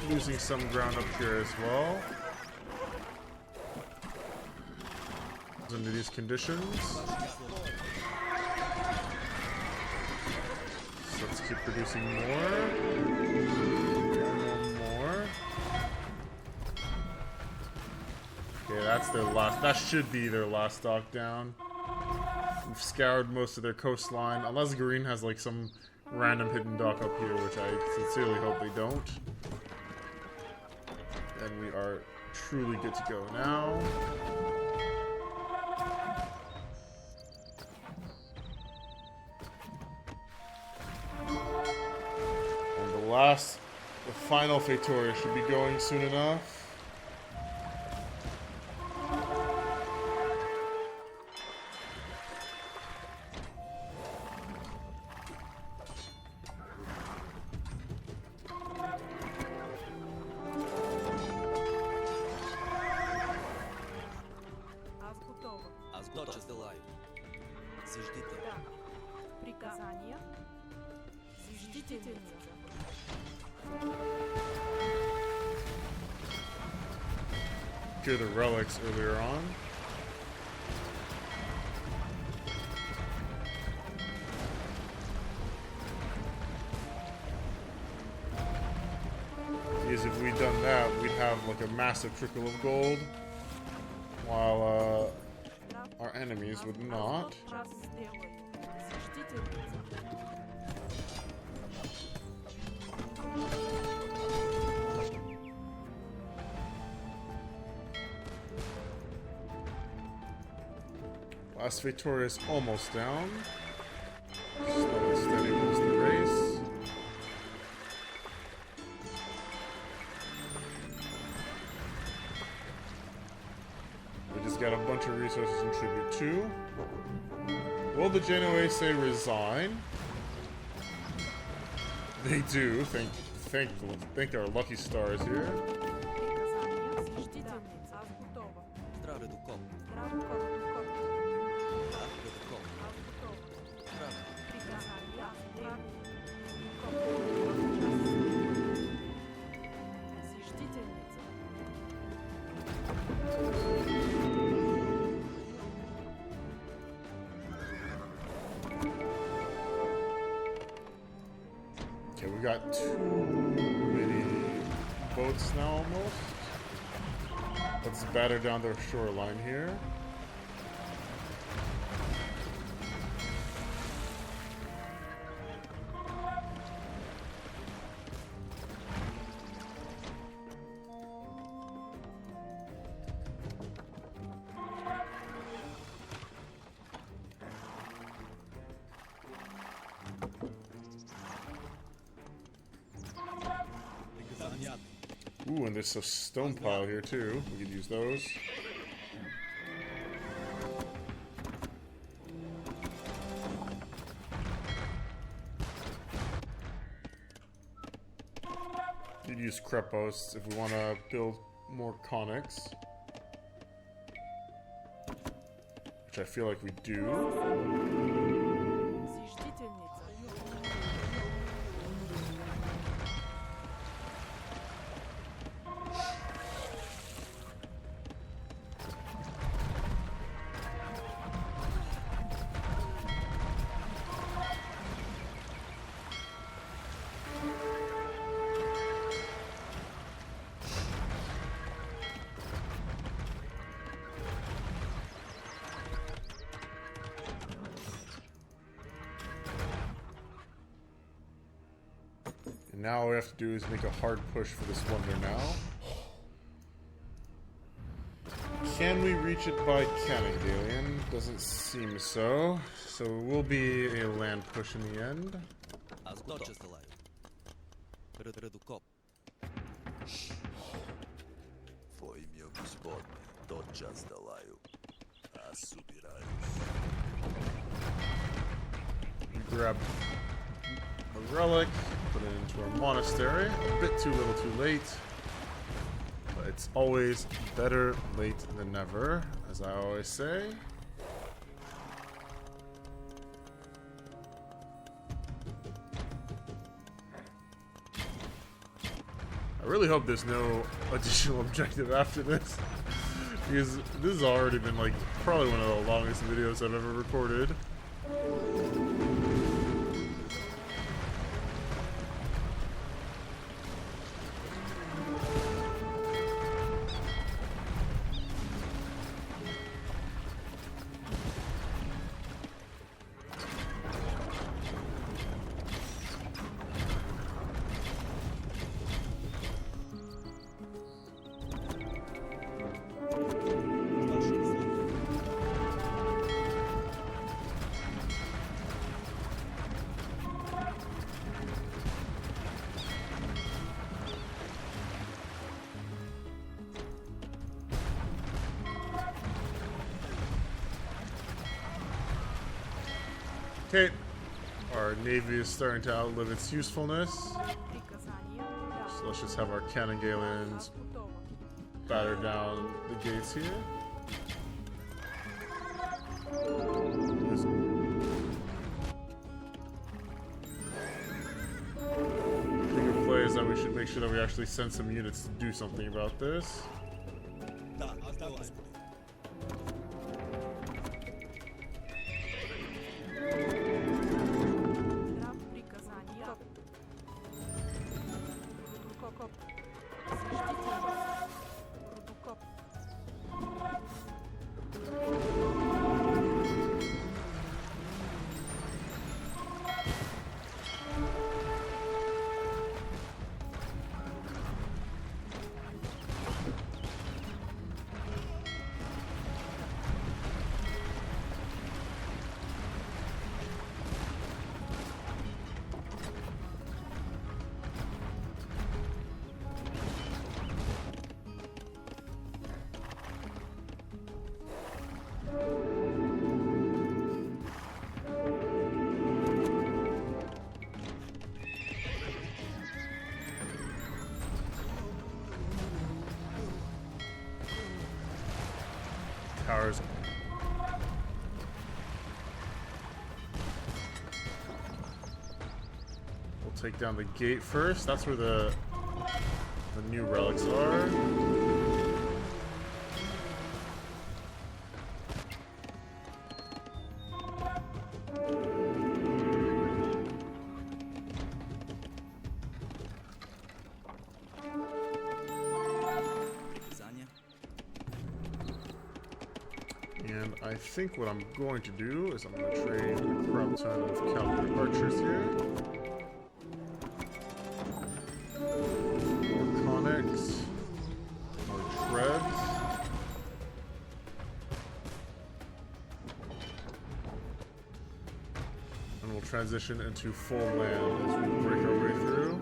Losing some ground up here as well. Under these conditions. So let's keep producing more. More. Okay, that's their last. That should be their last dock down. We've scoured most of their coastline, unless Green has like some random hidden dock up here, which I sincerely hope they don't. And we are truly good to go now. And the final Factoria should be going soon enough. Cure the relics earlier on. Because if we'd done that, we'd have like a massive trickle of gold, while our enemies would not. Last Victoria is almost down. Slow and steady wins the race. We just got a bunch of resources to contribute to. Will the Genoese resign? They do. Thank our lucky stars here. Okay, we got too many boats now almost. Let's batter down their shoreline here. Ooh, and there's a stone pile here too. We could use those. You'd use crepos if we want to build more conics. Which I feel like we do. Now all we have to do is make a hard push for this wonder now. Can we reach it by Canning? Doesn't seem so. So it will be a land push in the end. We grab a relic, put it into our monastery. A bit too little too late. But it's always better late than never, as I always say. I really hope there's no additional objective after this. Because this has already been like probably one of the longest videos I've ever recorded. Okay, our navy is starting to outlive its usefulness. So let's just have our cannon galleons batter down the gates here. Bigger play is that we should make sure that we actually send some units to do something about this. Towers. take down the gate first. That's where the new relics are. And I think what I'm going to do is I'm going to trade a crap ton of cavalry archers here. More conics. More treads. And we'll transition into full land as we break our way through.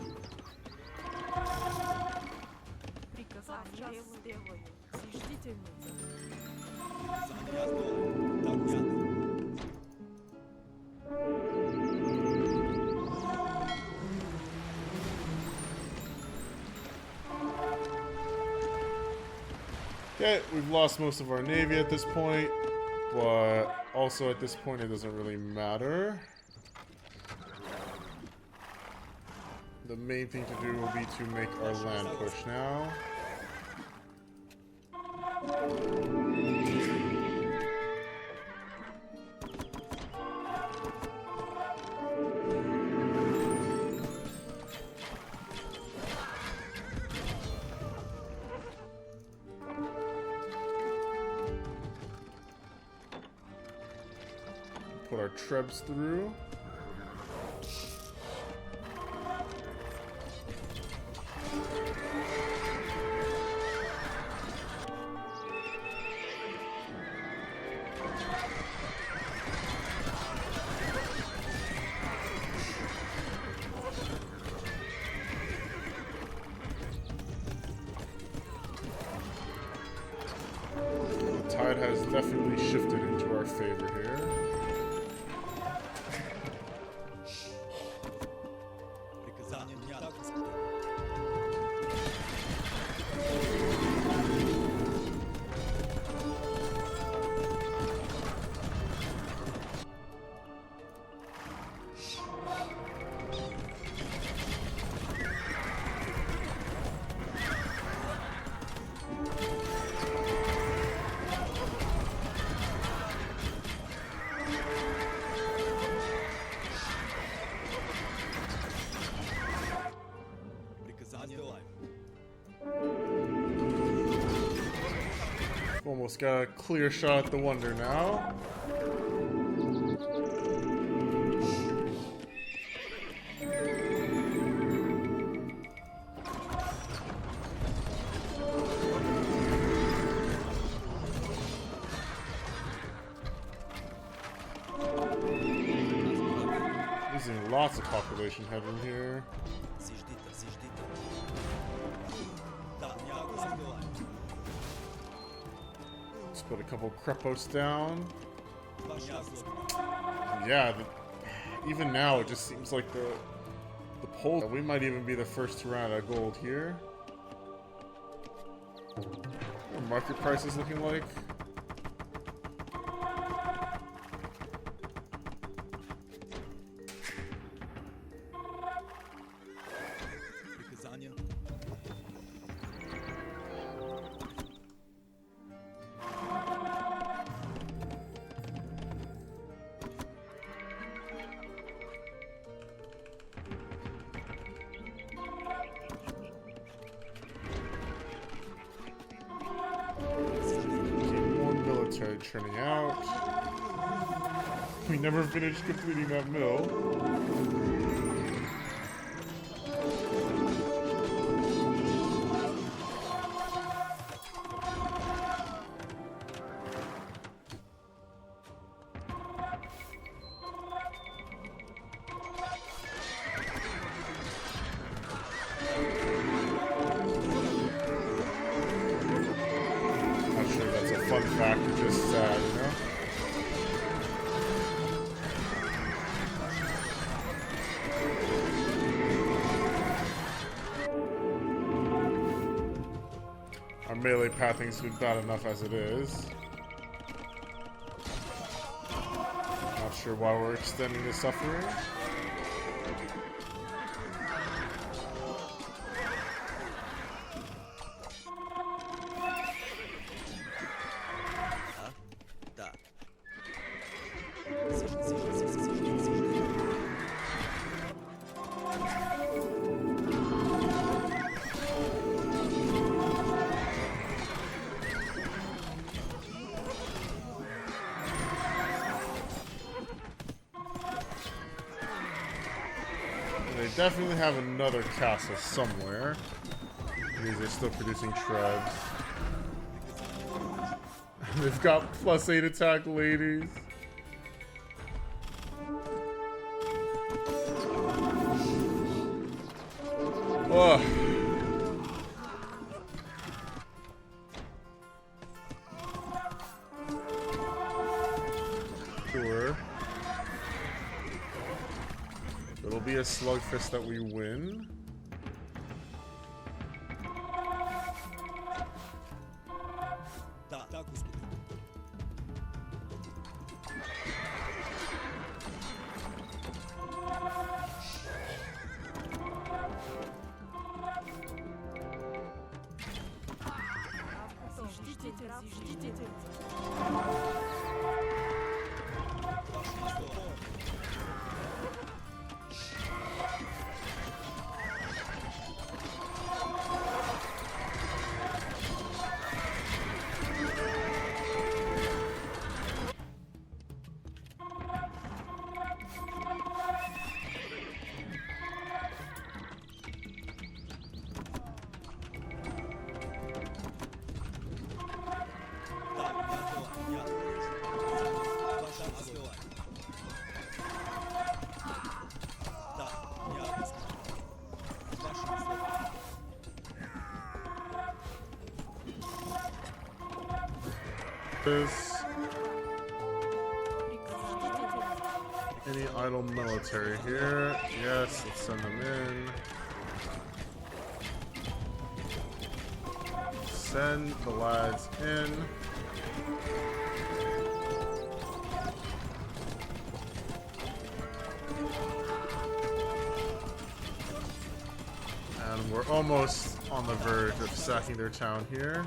Приказание сделаю. Заждительница. Okay, we've lost most of our navy at this point, but also at this point it doesn't really matter. The main thing to do will be to make our land push now. Put our trebs through. The tide has definitely shifted into our favor here. Almost got a clear shot at the wonder now. Losing lots of population headroom here. Let's put a couple crepos down. Yeah, even now it just seems like the pole. We might even be the first to run out of gold here. What are market prices looking like? Churning out. We never finished completing that mill. Fun fact, it's just sad, you know? Our melee pathing's been bad enough as it is. Not sure why we're extending the suffering. definitely have another castle somewhere. Because they're still producing trebs. They've got +8 attack ladies. Oh. Sure. It'll be a slugfest that we win. Any idle military here? Yes, let's send them in. Send the lads in. And we're almost on the verge of sacking their town here.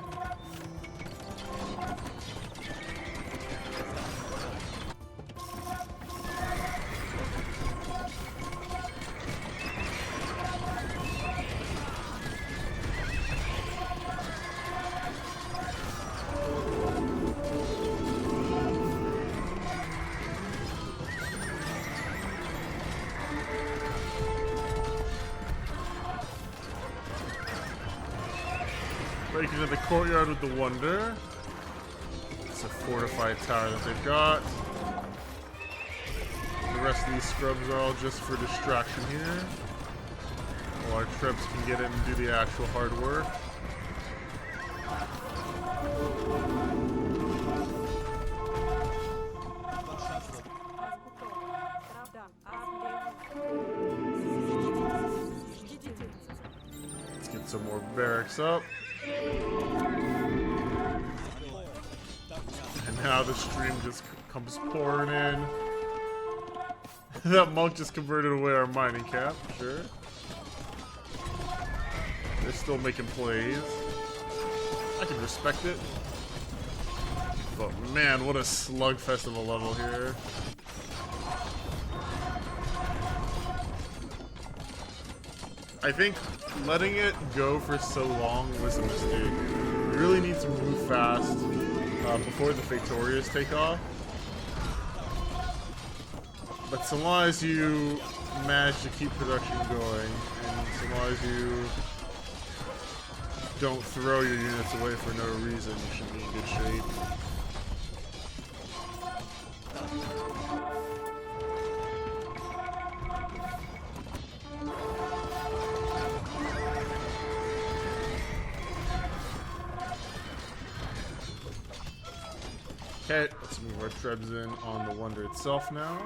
Breaking into the courtyard with the Wonder. It's a fortified tower that they've got. The rest of these scrubs are all just for distraction here. While our trebs can get in and do the actual hard work. Let's get some more barracks up. And now the stream just comes pouring in. That monk just converted away our mining camp, sure. They're still making plays. I can respect it. But man, what a slugfest of a level here. I think letting it go for so long was a mistake. We really need to move fast before the Fatorias take off. But so long as you manage to keep production going, and so long as you don't throw your units away for no reason, you should be in good shape. Okay, let's move our trebs in on the Wonder itself now.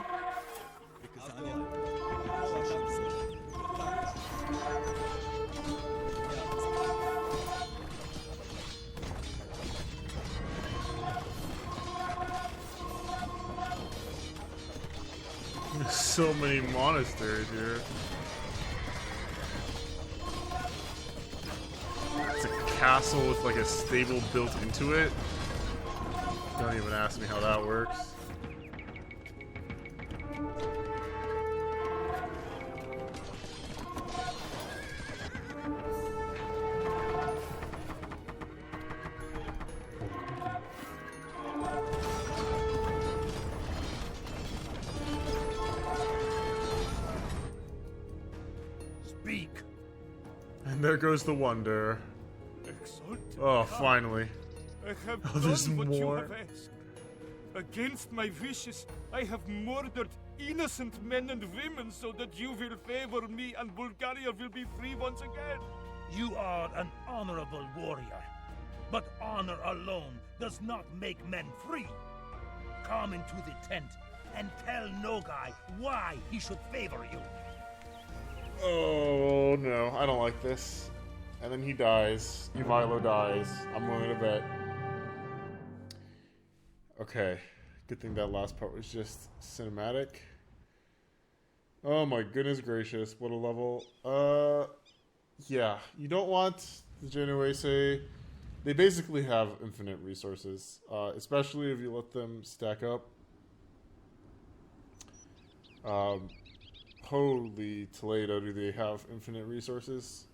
There's so many monasteries here. It's a castle with like a stable built into it. Don't even ask me how that works. there goes the wonder. Exalted Oh, God, finally. I have Oh, there's done what you more. have asked. Against my wishes, I have murdered innocent men and women so that you will favor me and Bulgaria will be free once again. You are an honorable warrior, but honor alone does not make men free. Come into the tent and tell Nogai why he should favor you. Oh no, I don't like this. And then he dies. Ivaylo dies. I'm willing to bet. Okay. Good thing that last part was just cinematic. Oh my goodness gracious, what a level. Yeah, you don't want the Genuese. They basically have infinite resources, especially if you let them stack up. Holy Toledo, do they have infinite resources?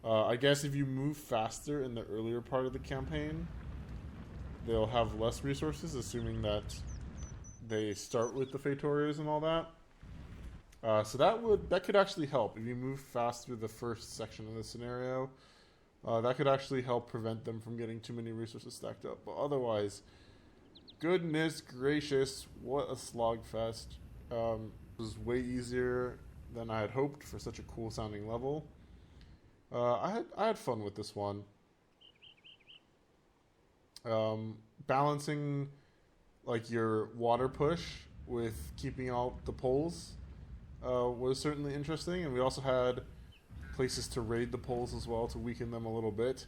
I guess if you move faster in the earlier part of the campaign, they'll have less resources, assuming that they start with the Fatorios and all that. So that could actually help if you move fast through the first section of the scenario. That could actually help prevent them from getting too many resources stacked up. But otherwise, goodness gracious, what a slogfest! It was way easier than I had hoped for such a cool sounding level. I had fun with this one. Balancing like your water push with keeping out the poles was certainly interesting, and we also had places to raid the poles as well to weaken them a little bit.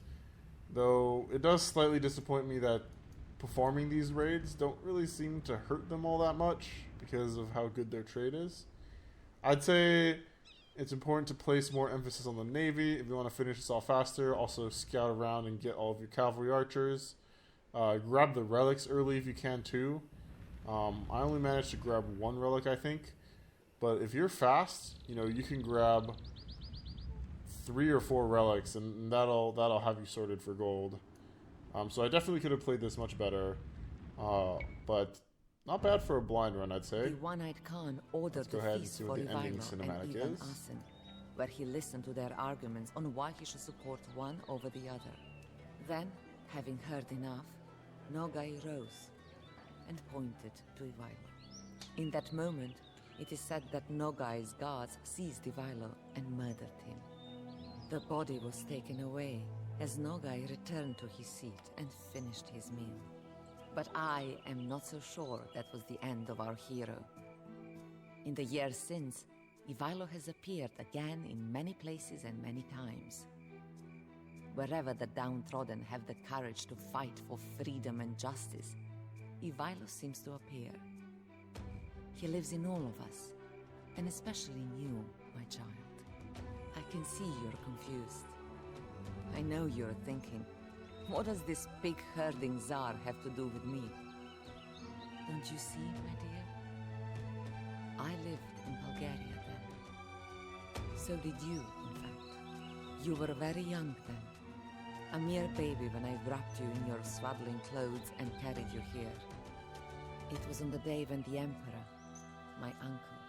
Though it does slightly disappoint me that performing these raids don't really seem to hurt them all that much because of how good their trade is. I'd say it's important to place more emphasis on the navy if you want to finish this off faster. Also scout around and get all of your cavalry archers. Grab the relics early if you can too. I only managed to grab one relic, I think. But if you're fast, you can grab 3 or 4 relics, and that'll have you sorted for gold. So I definitely could have played this much better, but not bad for a blind run, I'd say. The one-eyed Khan ordered Let's go the ahead and feast see for what the ending Ivaylo cinematic and even is. Ousted, where he listened to their arguments on why he should support one over the other. Then, having heard enough, Nogai rose and pointed to Ivaylo. In that moment, it is said that Nogai's guards seized Ivaylo and murdered him. The body was taken away as Nogai returned to his seat and finished his meal. But I am not so sure that was the end of our hero. In the years since, Ivaylo has appeared again in many places and many times. Wherever the downtrodden have the courage to fight for freedom and justice, Ivaylo seems to appear. He lives in all of us, and especially in you, my child. I can see you're confused. I know you're thinking, what does this big herding czar have to do with me? Don't you see, my dear? I lived in Bulgaria then. So did you, in fact. You were very young then. A mere baby when I wrapped you in your swaddling clothes and carried you here. It was on the day when the Emperor, my uncle,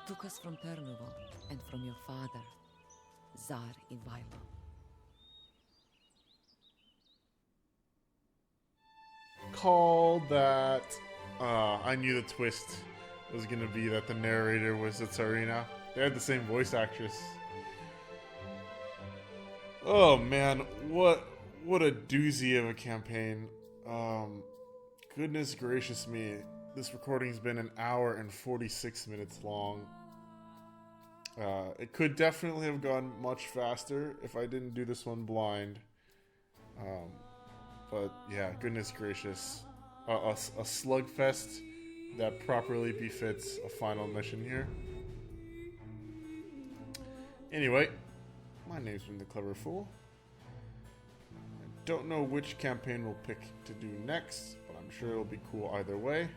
took us from Turnovo and from your father, Tsar Ivaylo. Called that. I knew the twist was going to be that the narrator was the Tsarina. They had the same voice actress. Oh man, what a doozy of a campaign. Goodness gracious me. This recording's been 1 hour and 46 minutes long. It could definitely have gone much faster if I didn't do this one blind. But yeah, goodness gracious. A slugfest that properly befits a final mission here. Anyway, my name's been The Clever Fool. I don't know which campaign we'll pick to do next, but I'm sure it'll be cool either way.